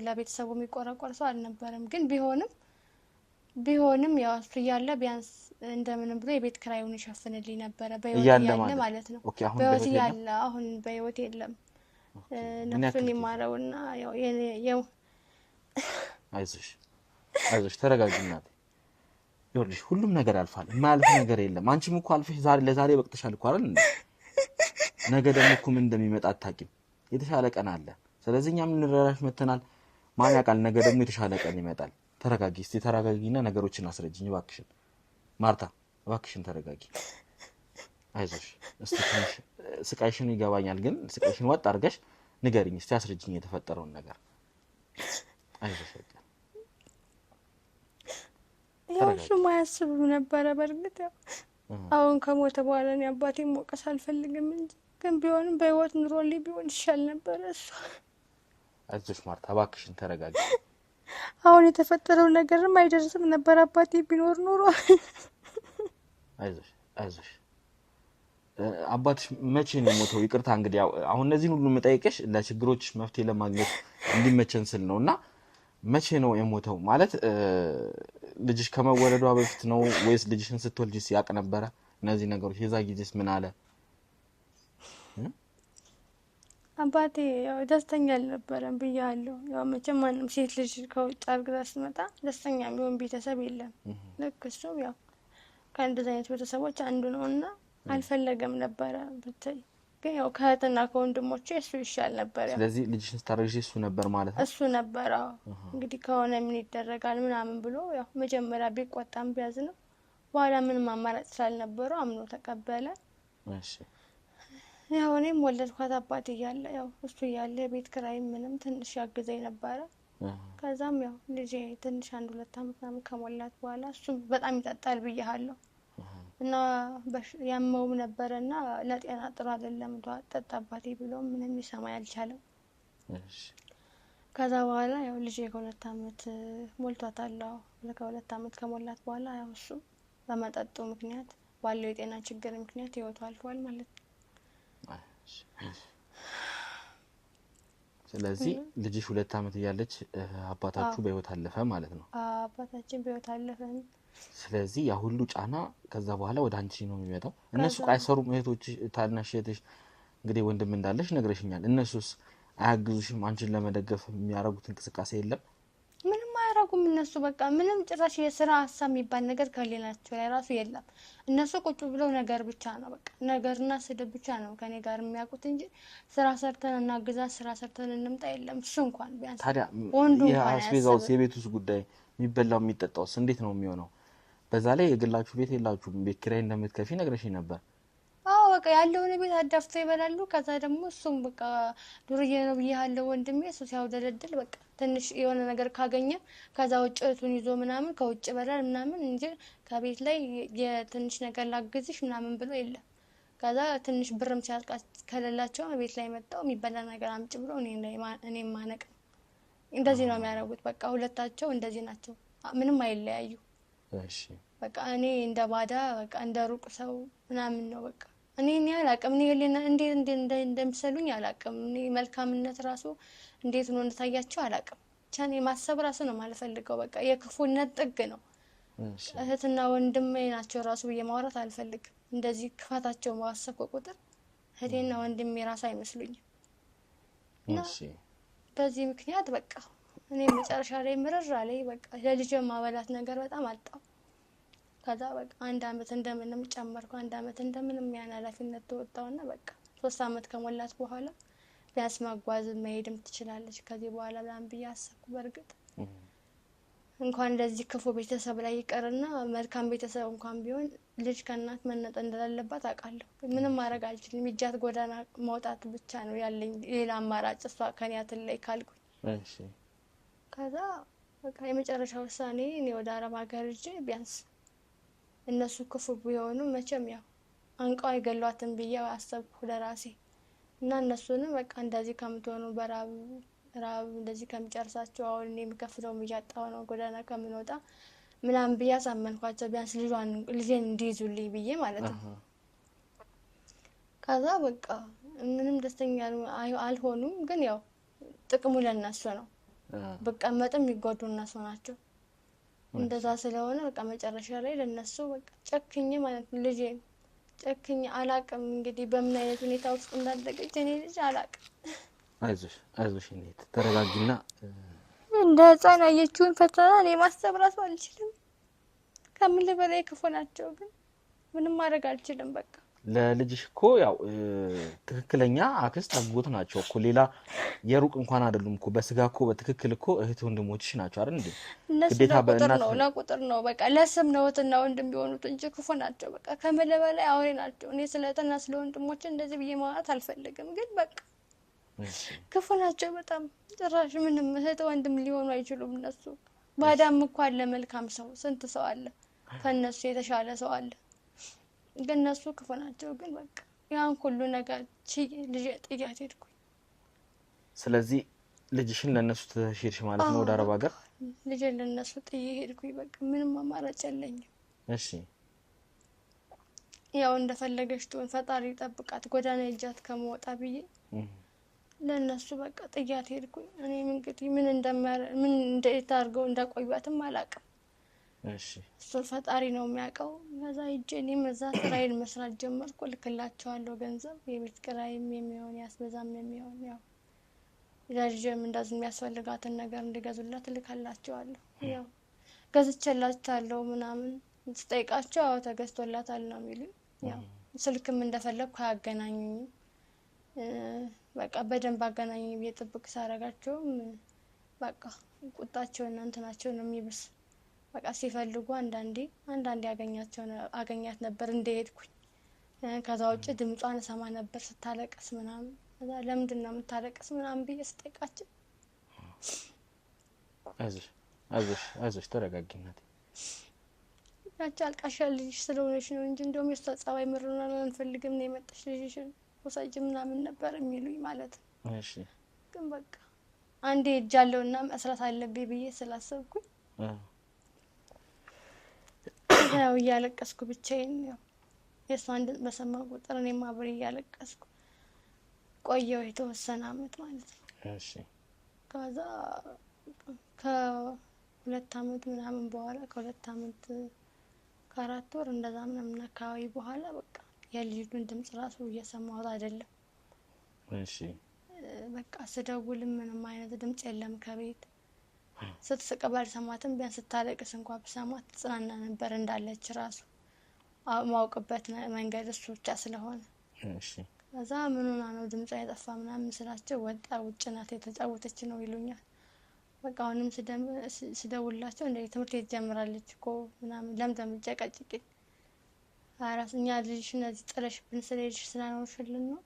ለቤተሰቡ የሚቆረቆር ሰው አልነበረም። ግን ቢሆንም ያው እሱ እያለ ቢያንስ እንደምንም ብሎ የቤት ኪራዩን ይሸፍንልኝ ነበረ። በህይወት ያለ ማለት ነው። በህይወት ያለ አሁን በህይወት የለም። ነፍሱን ይማረውና ያው አይዞሽ ተረጋጊ እናቴ። ይኸውልሽ ሁሉም ነገር ያልፋል። የማያልፍ ነገር የለም። አንቺም እኮ አልፈሽ ለዛሬ በቅተሻል እኮ አይደል እንዴ? ነገ ደግሞ እኮ ምን እንደሚመጣ አታውቂም። የተሻለ ቀን አለ። ስለዚህ እኛም እንረዳሽ መተናል። ማን ያውቃል ነገ ደግሞ የተሻለ ቀን ይመጣል። ተረጋጊ እስቲ ተረጋጊና ነገሮችን አስረጅኝ እባክሽን። ማርታ እባክሽን ተረጋጊ። አይዞሽ እስቲ ትንሽ ስቃይሽን ይገባኛል፣ ግን ስቃይሽን ወጥ አድርገሽ ንገሪኝ እስቲ አስረጅኝ የተፈጠረውን ነገር። አይዞሽ ያው እሱም አያስብም ነበረ። በእርግጥ አሁን ከሞተ በኋላ እኔ አባቴን መውቀስ አልፈልግም እንጂ ግን ቢሆንም በህይወት ኑሮልኝ ቢሆን ይሻል ነበረ እሱ። አይዞሽ ማርታ እባክሽን ተረጋጊ። አሁን የተፈጠረው ነገርም አይደርስም ነበር አባቴ ቢኖር ኖሮ። አይዞሽ አባትሽ መቼ ነው የሞተው? ይቅርታ እንግዲህ አሁን እነዚህን ሁሉ የምጠይቅሽ ለችግሮች መፍትሄ ለማግኘት እንዲመቸን ስል ነውና መቼ ነው የሞተው? ማለት ልጅሽ ከመወለዷ በፊት ነው ወይስ ልጅሽን ስትወልጂስ ያቅ ነበረ? እነዚህ ነገሮች የዛ ጊዜስ ምን አለ? አባቴ ያው ደስተኛ አልነበረም ብያለሁ። ያው መቼም ማንም ሴት ልጅ ከውጭ አርግዛ ስትመጣ ደስተኛ የሚሆን ቤተሰብ የለም። ልክ እሱ ያው ከእንደዚህ አይነት ቤተሰቦች አንዱ ነውና አልፈለገም ነበረ ብታይ። ግን ያው ከእህትና ከወንድሞቼ እሱ ይሻል ነበር። ስለዚህ ልጅሽን ስታረግዢ እሱ ነበር ማለት ነው? እሱ ነበር። እንግዲህ ከሆነ ምን ይደረጋል ምናምን ብሎ ያው መጀመሪያ ቢቆጣም ቢያዝንም በኋላ ምንም አማራጭ ስላልነበረው አምኖ ተቀበለ። እሺ ያው እኔም ወለድኳት አባቴ እያለ ያው እሱ እያለ ቤት ኪራይ ምንም ትንሽ ያግዘኝ ነበረ። ከዛም ያው ልጄ ትንሽ 1-2 አመት ምናምን ከሞላት በኋላ እሱ በጣም ይጠጣል ብያለሁ እና ያመውም ነበርና ለጤና ጥሩ አይደለም ጠጣ አባቴ ብሎ ምንም ሊሰማ ያልቻለው። እሺ ከዛ በኋላ ያው ልጄ 2 አመት ሞልቷታል። ከ2 አመት ከሞላት በኋላ ያው እሱ በመጠጡ ምክንያት ባለው የጤና ችግር ምክንያት ህይወቱ አልፏል ማለት ነው። ስለዚህ ልጅሽ 2 አመት እያለች አባታችሁ በህይወት አለፈ ማለት ነው? አባታችን በህይወት አለፈ። ስለዚህ ያ ሁሉ ጫና ከዛ በኋላ ወደ አንቺ ነው የሚመጣው። እነሱ አይሰሩም? እህቶች ታናሽ እህትሽ እንግዲህ ወንድም እንዳለሽ ነግረሽኛል። እነሱስ አያግዙሽም? አንቺን ለመደገፍ የሚያደርጉት እንቅስቃሴ የለም? ምንም አያደርጉም እነሱ በቃ ምንም ጭራሽ የስራ ሀሳብ የሚባል ነገር ከሌላቸው ላይ ራሱ የለም። እነሱ ቁጭ ብለው ነገር ብቻ ነው በቃ ነገርና ስድብ ብቻ ነው ከኔ ጋር የሚያውቁት እንጂ ስራ ሰርተን እናግዛ ስራ ሰርተን እንምጣ የለም። እሱ እንኳን ቢያንስ ታዲያ የአስቤዛው የቤት ውስጥ ጉዳይ የሚበላው የሚጠጣውስ እንዴት ነው የሚሆነው? በዛ ላይ የግላችሁ ቤት የላችሁም። ቤት ኪራይ እንደምትከፊ ነግረሽኝ ነበር። በቃ ያለውን ቤት አዳፍቶ ይበላሉ። ከዛ ደግሞ እሱም በቃ ዱርዬ ነው ብያለሁ ወንድሜ። እሱ ሲያውደለድል በቃ ትንሽ የሆነ ነገር ካገኘ ከዛ ውጭ እቱን ይዞ ምናምን ከውጭ ይበላል ምናምን እንጂ ከቤት ላይ የትንሽ ነገር ላግዝሽ ምናምን ብሎ የለም። ከዛ ትንሽ ብርም ሲያልቃ ከሌላቸው ቤት ላይ መጣው የሚበላ ነገር አምጪ ብሎ እኔ ማነቅ ነው። እንደዚህ ነው የሚያደርጉት። በቃ ሁለታቸው እንደዚህ ናቸው። ምንም አይለያዩ። እሺ በቃ እኔ እንደ ባዳ በቃ እንደ ሩቅ ሰው ምናምን ነው በቃ እኔ አላቅም። እኔ እንዴት እንደምሰሉኝ አላቅም። እኔ መልካምነት ራሱ እንዴት ነው እንደታያቸው አላቅም። ብቻ እኔ ማሰብ ራሱ ነው ማልፈልገው። በቃ የክፉነት ጥግ ነው። እህትና ወንድሜ ናቸው ራሱ ብዬ ማውራት አልፈልግም። እንደዚህ ክፋታቸው ማሰብኩ ቁጥር እህቴና ወንድሜ ራሱ አይመስሉኝም። እሺ በዚህ ምክንያት በቃ እኔ መጨረሻ ላይ ምርር አለኝ። በቃ ለልጄ ማበላት ነገር በጣም አጣው። ከዛ በቃ 1 አመት እንደምንም ጨመርኩ። 1 አመት እንደምንም ያን ኃላፊነት ተወጣውና በቃ 3 አመት ከሞላት በኋላ ቢያንስ ማጓዝ መሄድም ትችላለች ከዚህ በኋላ ብላን ብዬ አሰብኩ። በርግጥ እንኳን እንደዚህ ክፉ ቤተሰብ ላይ ይቀርና መልካም ቤተሰብ እንኳን ቢሆን ልጅ ከእናት መነጠ እንደሌለባት አውቃለሁ። ምንም ማድረግ አልችልም። ይጃት ጎዳና ማውጣት ብቻ ነው ያለኝ ሌላ አማራጭ እሷ ከኒያትን ላይ ካልኩኝ። እሺ ከዛ በቃ የመጨረሻ ውሳኔ እኔ ወደ አረብ ሀገር ሄጄ ቢያንስ እነሱ ክፉ ቢሆኑ መቼም ያው አንቀው አይገሏትም ብዬ አሰብኩ ለራሴ እና እነሱንም በቃ እንደዚህ ከምትሆኑ በራብ እንደዚህ ከሚጨርሳቸው አሁን እኔ የምከፍለውም እያጣሁ ነው ጎዳና ከምንወጣ ምናምን ብዬ አሳመንኳቸው። ቢያንስ ልጄን እንዲይዙልኝ ብዬ ማለት ነው። ከዛ በቃ ምንም ደስተኛ አልሆኑም። ግን ያው ጥቅሙ ለእነሱ ነው። በቀመጥም የሚጎዱ እነሱ ናቸው። እንደዛ ስለሆነ በቃ መጨረሻ ላይ ለነሱ በቃ ጨክኜ ማለት ነው ልጄን ጨክኜ አላቅም እንግዲህ በምን አይነት ሁኔታ ውስጥ እንዳደገች እኔ ልጅ አላቅም። አይዞሽ እንዴት ተረጋጊና እንደ ህፃን ያየችውን ፈተና እኔ ማሰብ ራሱ አልችልም። ከምን በላይ ክፉ ናቸው። ግን ምንም ማድረግ አልችልም። በቃ ለልጅሽ እኮ ያው ትክክለኛ አክስት አጎት ናቸው እኮ ሌላ የሩቅ እንኳን አይደሉም እኮ በስጋ እኮ በትክክል እኮ እህት ወንድሞችሽ ናቸው አይደል እንዴ? ግዴታ ለቁጥር ነው በቃ ለስም ነው እህትና ወንድም ቢሆኑት እንጂ ክፉ ናቸው። በቃ ከምን በላይ አውሬ ናቸው። እኔ ስለ እህትና ስለ ወንድሞቼ እንደዚህ ብዬ ማውራት አልፈልግም። ግን በቃ ክፉ ናቸው በጣም ጭራሽ ምንም እህት ወንድም ሊሆኑ አይችሉም እነሱ። ባዳም እኮ አለ መልካም ሰው ስንት ሰው አለ ከነሱ የተሻለ ሰው አለ። ግን እነሱ ክፉ ናቸው። ግን በቃ ያን ሁሉ ነገር ልጅ ጥያት ሄድኩኝ። ስለዚህ ልጅሽን ለነሱ ተሽርሽ ማለት ነው ወደ አረብ ሀገር? ልጅ ለነሱ ጥዬ ሄድኩኝ። በቃ ምንም አማራጭ የለኝም። እሺ ያው እንደፈለገች ትሆን ፈጣሪ ይጠብቃት ጎዳና ይጃት ከመውጣ ብዬ ለነሱ በቃ ጥያት ሄድኩኝ። እኔም እንግዲህ ምን እንዴት አድርገው እንዳቆዩአትም አላውቅም። እሺ እሱ ፈጣሪ ነው የሚያውቀው። ከዛ ሂጄ እኔም እዛ ስራዬን መስራት ጀመርኩ። ልክላቸዋለሁ ገንዘብ የቤት ኪራይም የሚሆን ያስበዛም የሚሆን ያው ለልጄም እንደዚህ የሚያስፈልጋትን ነገር እንዲገዙላት ልካላቸዋለሁ። ያው ገዝቼላታለሁ ምናምን ስጠይቃቸው ያው ተገዝቶላታል ነው የሚሉኝ። ያው ስልክም እንደፈለግኩ አያገናኙኝም። በቃ በደንብ አገናኙኝ ብዬ ጥብቅ ሳረጋቸውም በቃ ቁጣቸውና እንትናቸው ነው የሚብስ። በቃ ሲፈልጉ አንዳንዴ አገኛት ነበር እንደሄድኩኝ። ከዛ ውጭ ድምጿን ሰማ ነበር ስታለቅስ ምናምን። ከዛ ለምንድን ነው የምታለቅስ ምናምን ብዬ ስጠይቃቸው አይዞሽ ተረጋጊ እናቴ ያቺ አልቃሻ ልጅ ስለሆነች ነው እንጂ እንደውም የሷ ጸባይ ምሩናል አንፈልግም ነው የመጣሽ ልጅሽን ወሳጅ ምናምን ነበር የሚሉኝ ማለት ነው። እሺ ግን በቃ አንዴ እጃለውና መስራት አለብኝ ብዬ ስላሰብኩኝ ያው እያለቀስኩ ብቻዬን ያው የሷን ድምፅ በሰማሁ ቁጥር እኔም አብሬ እያለቀስኩ ቆየሁ የተወሰነ አመት ማለት ነው። እሺ ከዛ ከሁለት አመት ምናምን በኋላ ከሁለት አመት ከአራት ወር እንደዛ ምናምን አካባቢ በኋላ በቃ የልጁን ድምጽ ራሱ እየሰማሁት አይደለም። እሺ በቃ ስደውልም ምንም አይነት ድምጽ የለም ከቤት ስትስቅ ባልሰማትም ቢያንስ ስታለቅስ እንኳን ብሰማት ጽናና ነበር እንዳለች ራሱ ማውቅበት መንገድ እሱ ብቻ ስለሆነ እሺ ከዛ ምን ሆና ነው ድምጽ አይጠፋ ምናምን ስላቸው ወጣ ውጭ ናት የተጫወተች ነው ይሉኛል። በቃ አሁንም ስደውላቸው እንደ ትምህርት ቤት ጀምራለች እኮ ምናምን ለምለም ጨቀጭቂ አራስኛ ልጅሽን እዚህ ጥለሽብን ስለሄድሽ ስላኖርሽልን ነው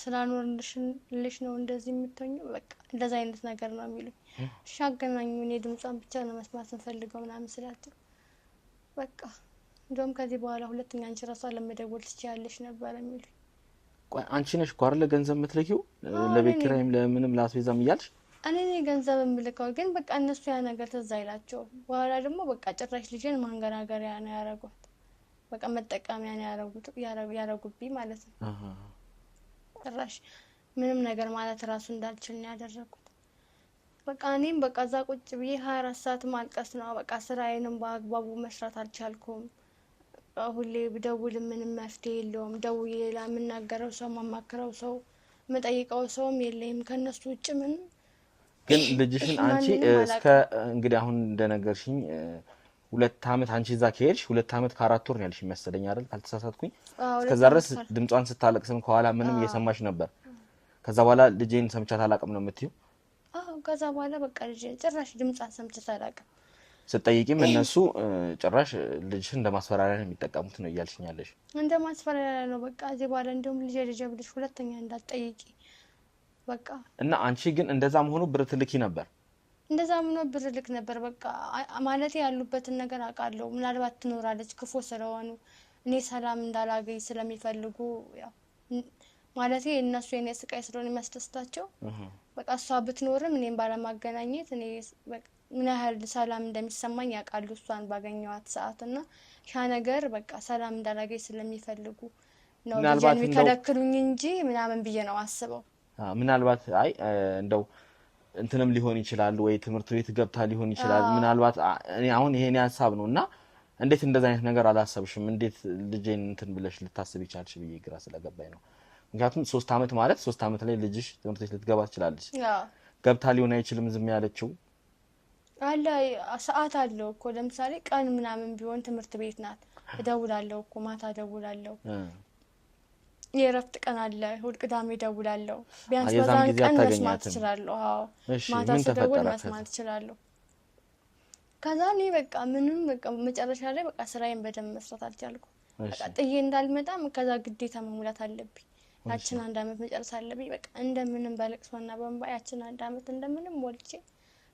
ስላኖርልሽ ነው እንደዚህ የምትሆኚው በቃ እንደዛ አይነት ነገር ነው የሚሉኝ። እሺ አገናኙ እኔ ድምጿን ብቻ ነው መስማት እንፈልገው ምናምን ስላቸው በቃ እንደውም ከዚህ በኋላ ሁለተኛ አንቺ ራሷ ለመደወል ትችያለሽ ነበር የሚሉኝ። ቆይ አንቺ ነሽ እኮ አይደል ገንዘብ የምትልኪው ለቤት ኪራይም ለምንም ላስቤዛም እያልሽ? እኔ ገንዘብ የምልከው ግን በቃ እነሱ ያ ነገር ትዝ አይላቸው። በኋላ ደግሞ በቃ ጭራሽ ልጅን ማንገራገሪያ ነው ያረጉት። በቃ መጠቀሚያ ነው ያረጉብኝ ማለት ነው። ጭራሽ ምንም ነገር ማለት ራሱ እንዳልችል ነው ያደረኩት። በቃ እኔም በቃ እዛ ቁጭ ብዬ 24 ሰዓት ማልቀስ ነው በቃ ስራዬንም በአግባቡ መስራት አልቻልኩም። ሁሌ ብደውል ምንም መፍትሄ የለውም። ደውዬ ሌላ የምናገረው ሰው ማማክረው ሰው መጠይቀው ሰውም የለኝም ከነሱ ውጭ ምን። ግን ልጅሽን አንቺ እስከ እንግዲህ አሁን እንደነገርሽኝ 2 አመት አንቺ እዛ ከሄድሽ 2 አመት ከ4 ወር ነው ያልሽ መሰለኝ አይደል ካልተሳሳትኩኝ? እስከዛ ድረስ ድምጿን ስታለቅስም ከኋላ ምንም እየሰማሽ ነበር። ከዛ በኋላ ልጄን ሰምቻት አላቅም ነው የምትይው? አዎ ከዛ በኋላ በቃ ልጄ ጭራሽ ድምጿን ሰምቻት አላቅም። ስትጠይቂም እነሱ ጭራሽ ልጅሽን እንደማስፈራሪያ ነው የሚጠቀሙት ነው እያልሽኛለሽ? እንደማስፈራሪያ ነው በቃ እዚህ በኋላ እንደውም ልጄ ብለሽ ሁለተኛ እንዳትጠይቂ በቃ። እና አንቺ ግን እንደዛ መሆኑ ብር ትልኪ ነበር? እንደዛ ምን ብር ልክ ነበር በቃ ማለት ያሉበትን ነገር አውቃለሁ። ምናልባት ትኖራለች ክፉ ስለሆኑ እኔ ሰላም እንዳላገኝ ስለሚፈልጉ ያው ማለት እነሱ የኔ ስቃይ ስለሆነ የሚያስደስታቸው በቃ እሷ ብትኖርም እኔን ባለማገናኘት እኔ በቃ ምን ያህል ሰላም እንደሚሰማኝ ያውቃሉ እሷን ባገኘዋት ሰዓት እና ያ ነገር በቃ ሰላም እንዳላገኝ ስለሚፈልጉ ነው ልጄን የሚከለክሉኝ እንጂ ምናምን ብዬ ነው አስበው። ምናልባት አይ እንደው እንትንም ሊሆን ይችላል ወይ ትምህርት ቤት ገብታ ሊሆን ይችላል ምናልባት እኔ አሁን ይሄን ሐሳብ ነውና እንዴት እንደዛ አይነት ነገር አላሰብሽም? እንዴት ልጄን እንትን ብለሽ ልታስብ ይቻልሽ ብዬ ግራ ስለገባኝ ነው። ምክንያቱም 3 አመት ማለት 3 አመት ላይ ልጅሽ ትምህርት ቤት ልትገባ ትችላለች። ገብታ ሊሆን አይችልም ዝም ያለችው አለ ሰዓት አለው እኮ ለምሳሌ ቀን ምናምን ቢሆን ትምህርት ቤት ናት እደውላለሁ እኮ ማታ እደውላለሁ። የእረፍት ቀን አለ እሑድ ቅዳሜ እደውላለሁ ቢያንስ በዛን ቀን መስማት እችላለሁ። አዎ ማታ ስደውል መስማት እችላለሁ። ከዛ እኔ በቃ ምንም በቃ መጨረሻ ላይ በቃ ስራዬን በደንብ መስራት አልቻልኩም። በቃ ጥዬ እንዳልመጣም ከዛ ግዴታ መሙላት አለብኝ። ያችን 1 አመት መጨረስ አለብኝ በቃ እንደምንም በለቅሶና በእንባ ያችን 1 አመት እንደምንም ሞልቼ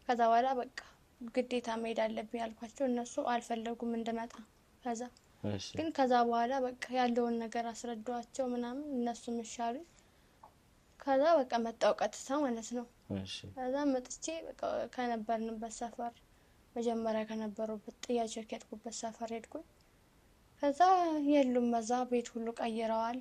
ከዛ በኋላ በቃ ግዴታ መሄድ አለብኝ ያልኳቸው እነሱ አልፈለጉም እንድመጣ። ከዛ ግን ከዛ በኋላ በቃ ያለውን ነገር አስረዳዋቸው ምናምን እነሱም ይሻሉ። ከዛ በቃ መጣው ቀጥታ ማለት ነው። ከዛ መጥቼ በቃ ከነበርንበት ሰፈር መጀመሪያ ከነበሩበት ጥያቸው ከሄድኩበት ሰፈር ሄድኩኝ። ከዛ የሉም በዛ ቤት ሁሉ ቀይረዋል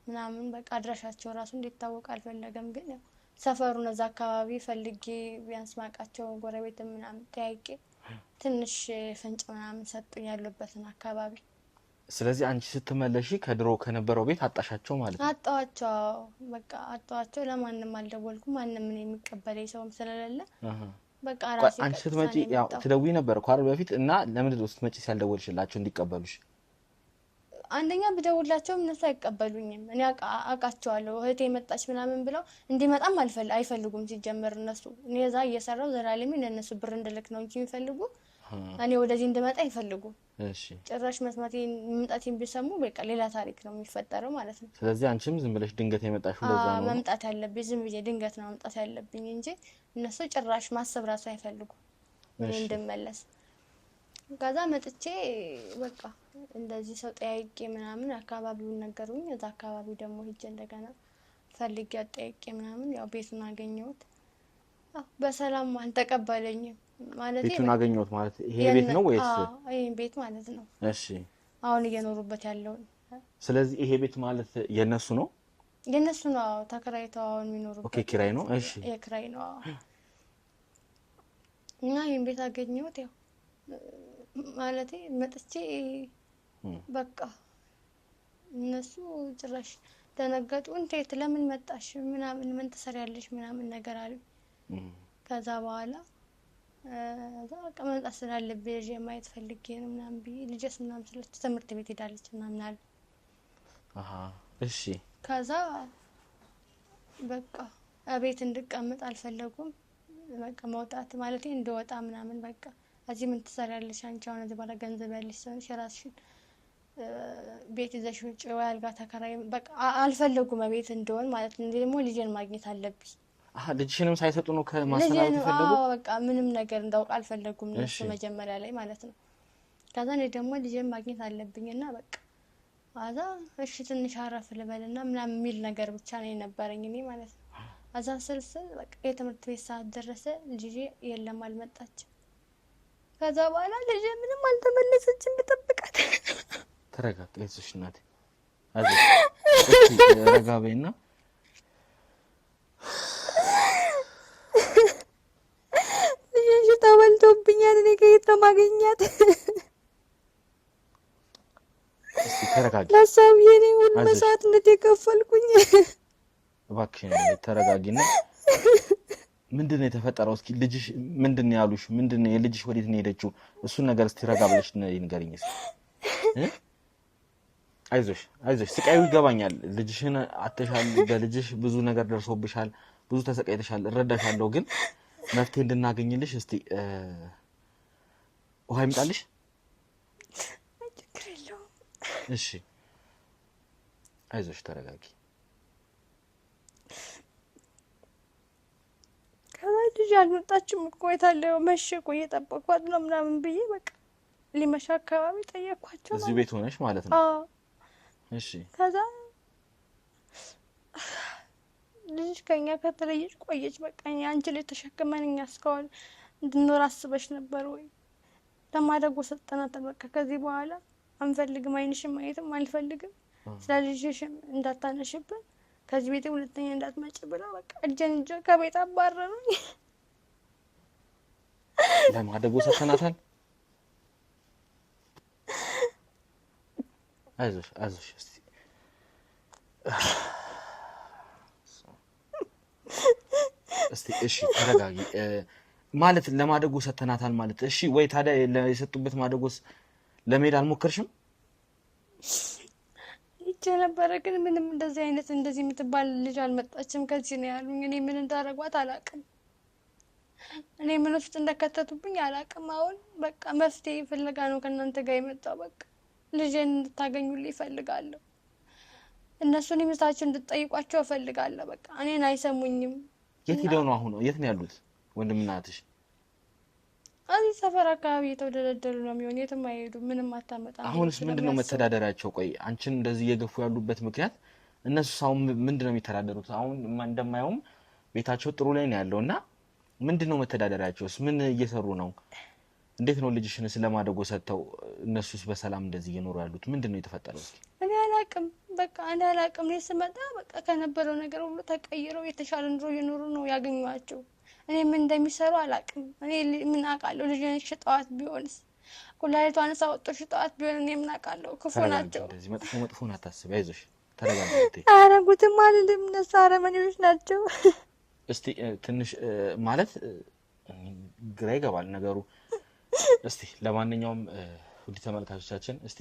ምናምን በቃ አድራሻቸው ራሱ እንዲታወቅ አልፈለገም። ግን ያው ሰፈሩን እዛ አካባቢ ፈልጌ ቢያንስ ማቃቸው ጎረቤት ምናምን ጠያቄ ትንሽ ፍንጭ ምናምን ሰጡኝ ያሉበትን አካባቢ። ስለዚህ አንቺ ስትመለሺ ከድሮ ከነበረው ቤት አጣሻቸው ማለት ነው? አጣዋቸው በቃ አጣዋቸው። ለማንም አልደወልኩም ማንም ምን የሚቀበለኝ ሰውም ስለሌለ በቃ ራሴ አንቺ ስትመጪ ያው ትደውይ ነበር እኮ አይደል በፊት? እና ለምን ነው ስትመጪ ሲያልደወልሽላቸው እንዲቀበሉሽ? አንደኛ ብደውላቸው እነሱ አይቀበሉኝም። እኔ አቃቸዋለሁ እህቴ መጣች ምናምን ብለው እንዲመጣም አይፈልጉም ሲጀመር እነሱ። እኔ እዛ እየሰራው ዘላለሚ ለነሱ ብር እንድልክ ነው እንጂ የሚፈልጉ እኔ ወደዚህ እንድመጣ ይፈልጉ። እሺ ጭራሽ መስማቴን መምጣቴን ቢሰሙ በቃ ሌላ ታሪክ ነው የሚፈጠረው ማለት ነው። ስለዚህ አንቺም ዝም ብለሽ ድንገት የመጣሽው ለዛ ነው? መምጣት ያለብኝ ዝም ብዬ ድንገት ነው መምጣት ያለብኝ እንጂ እነሱ ጭራሽ ማሰብ ራሱ አይፈልጉ እኔ እንድመለስ። ከዛ መጥቼ በቃ እንደዚህ ሰው ጠያቄ ምናምን አካባቢውን ነገሩኝ። እዛ አካባቢ ደግሞ ሄጄ እንደገና ፈልጌ ጠያቄ ምናምን ያው ቤቱን አገኘሁት። በሰላም አልተቀበለኝም ማለት ቤቱን አገኘሁት ማለት ይሄ ቤት ነው ወይስ? ይሄ ቤት ማለት ነው። እሺ አሁን እየኖሩበት ያለው። ስለዚህ ይሄ ቤት ማለት የነሱ ነው? የነሱ ነው ተከራይተው የሚኖሩ። ኦኬ ኪራይ ነው። እሺ የኪራይ ነው። እና ይሄን ቤት አገኘሁት። ያው ማለቴ መጥቼ በቃ እነሱ ጭራሽ ደነገጡ። እንዴት ለምን መጣሽ ምናምን ምን ትሰሪያለሽ ምናምን ነገር አሉ። ከዛ በኋላ በቃ መምጣት ስላለብኝ ልጄ ማየት ፈልጌ ነው ምናምን ብዬ ልጄስ ምናምን ስለች ትምህርት ቤት ሄዳለች ምናምን አለ። እሺ ከዛ በቃ አቤት እንድቀመጥ አልፈለጉም። በቃ መውጣት ማለቴ እንደወጣ ምናምን በቃ እዚህ ምን ትሰሪያለሽ አንቺ አሁን እዚህ ባላ ገንዘብ ያለሽ ሰውሽ የራስሽን ቤት ይዘሽ ውጪ ወይ አልጋ ተከራይ በቃ አልፈለጉም ቤት እንደሆን ማለት ነው። ደግሞ ልጄን ማግኘት አለብኝ። ልጅሽንም ሳይሰጡ ነው ከማሰናበት ተፈልጉ። በቃ ምንም ነገር እንዳውቅ አልፈለጉም እነሱ መጀመሪያ ላይ ማለት ነው። ከዛ እኔ ደግሞ ልጄን ማግኘት አለብኝና በቃ አዛ እሺ ትንሽ አረፍ ልበልና ምናምን የሚል ነገር ብቻ ነው የነበረኝ እኔ ማለት ነው። አዛ ስልስል በቃ የትምህርት ቤት ሰዓት ደረሰ። ልጄ የለም አልመጣችም። ከዛ በኋላ ልጄ ምንም አልተመለሰችም። ብጠብቃት ተረጋጋ እሺ እናቴ እሺ ረጋ በይና ልጄ ተበልቶብኛል። እኔ ከየት ማገኛት? ተረጋጊ። ለሰው የኔ ሁሉ መስዋዕትነት የከፈልኩኝ። እባክሽን ተረጋጊና ምንድነው የተፈጠረው? እስኪ ልጅሽ ምንድነው ያሉሽ? ምንድነው የልጅሽ ወዴት ነው ሄደችው? እሱን ነገር እስቲ ረጋ ብለሽ ንገሪኝ እስኪ። አይዞሽ ስቃዩ ይገባኛል። ልጅሽን አተሻል፣ በልጅሽ ብዙ ነገር ደርሶብሻል፣ ብዙ ተሰቃይተሻል፣ እረዳሻለሁ። ግን መፍትሄ እንድናገኝልሽ እስቲ ውሃ ይምጣልሽ። እሺ አይዞሽ ተረጋጊ። ከዛ አልመጣችም እኮ የታለው መሸ እኮ እየጠበኳት ነው ምናምን ብዬ በቃ ሊመሻ አካባቢ ጠየኳቸው። እዚህ ቤት ሆነሽ ማለት ነው? እሺ ከዛ ልጅ ከኛ ከተለየች ቆየች። በቃ አንቺ ላይ ተሸክመን እኛ እስካሁን እንድንኖር አስበሽ ነበር ወይ? ለማደጎ ሰጠናት። በቃ ከዚህ በኋላ አንፈልግም፣ አይንሽም ማየትም አልፈልግም። ስለልጅሽም እንዳታነሽብን ከዚህ ቤት ሁለተኛ እንዳትመጪ ብላ በቃ እጄን ከቤት አባረሩኝ። ለማደጎ ሰጠናታል። አይዞሽ እስቲ እሺ ተረጋጊ። ማለት ለማደጎ ሰጠናታል ማለት እሺ ወይ ታዲያ የሰጡበት ማደጎስ ለመሄድ አልሞከርሽም? ይቼ ነበረ ግን ምንም እንደዚህ የምትባል ልጅ አልመጣችም። ከዚህ ነው ያሉኝ። እኔ ምን እንዳደረጓት አላውቅም። እኔ ምን ውስጥ እንደከተቱብኝ አላውቅም። አሁን በቃ መፍትሄ ፍለጋ ነው ከእናንተ ጋር የመጣው። በቃ ልጄን እንድታገኙልኝ እፈልጋለሁ። እነሱን ይምሳቸው እንድትጠይቋቸው እፈልጋለሁ። በቃ እኔን አይሰሙኝም። የት ሄደው ነው አሁን? የት ነው ያሉት ወንድምና እህትሽ? እዚህ ሰፈር አካባቢ የተወደደደሉ ነው የሚሆን። የትም አይሄዱም። ምንም አታመጣም። አሁንስ ምንድነው መተዳደሪያቸው? ቆይ አንቺን እንደዚህ እየገፉ ያሉበት ምክንያት እነሱ ሳው ምንድነው የሚተዳደሩት? አሁን እንደማየውም ቤታቸው ጥሩ ላይ ነው ያለውና ምንድነው መተዳደሪያቸውስ? ምን እየሰሩ ነው? እንዴት ነው ልጅሽን ስለማደጎ ሰጥተው እነሱስ በሰላም እንደዚህ እየኖሩ ያሉት? ምንድነው የተፈጠረው? እስኪ እኔ አላውቅም። በቃ እኔ አላውቅም። እኔ ስመጣ በቃ ከነበረው ነገር ሁሉ ተቀይረው የተሻለ ኑሮ እየኖሩ ነው ያገኘኋቸው። እኔ ምን እንደሚሰሩ አላውቅም። እኔ ምን አውቃለሁ? ልጅን ሽጠዋት ቢሆንስ ኩላሊቷን ሳወጡ ሽጠዋት ቢሆን እኔ ምን አውቃለሁ? ክፉ ናቸው። እንደዚህ መጥፎን አታስቢ። አይዞሽ ተረጋጊ። አረጉትም አልልም። እነሱ አረመኔዎች ናቸው። እስቲ ትንሽ ማለት ግራ ይገባል ነገሩ። እስቲ ለማንኛውም ውድ ተመልካቾቻችን እስቲ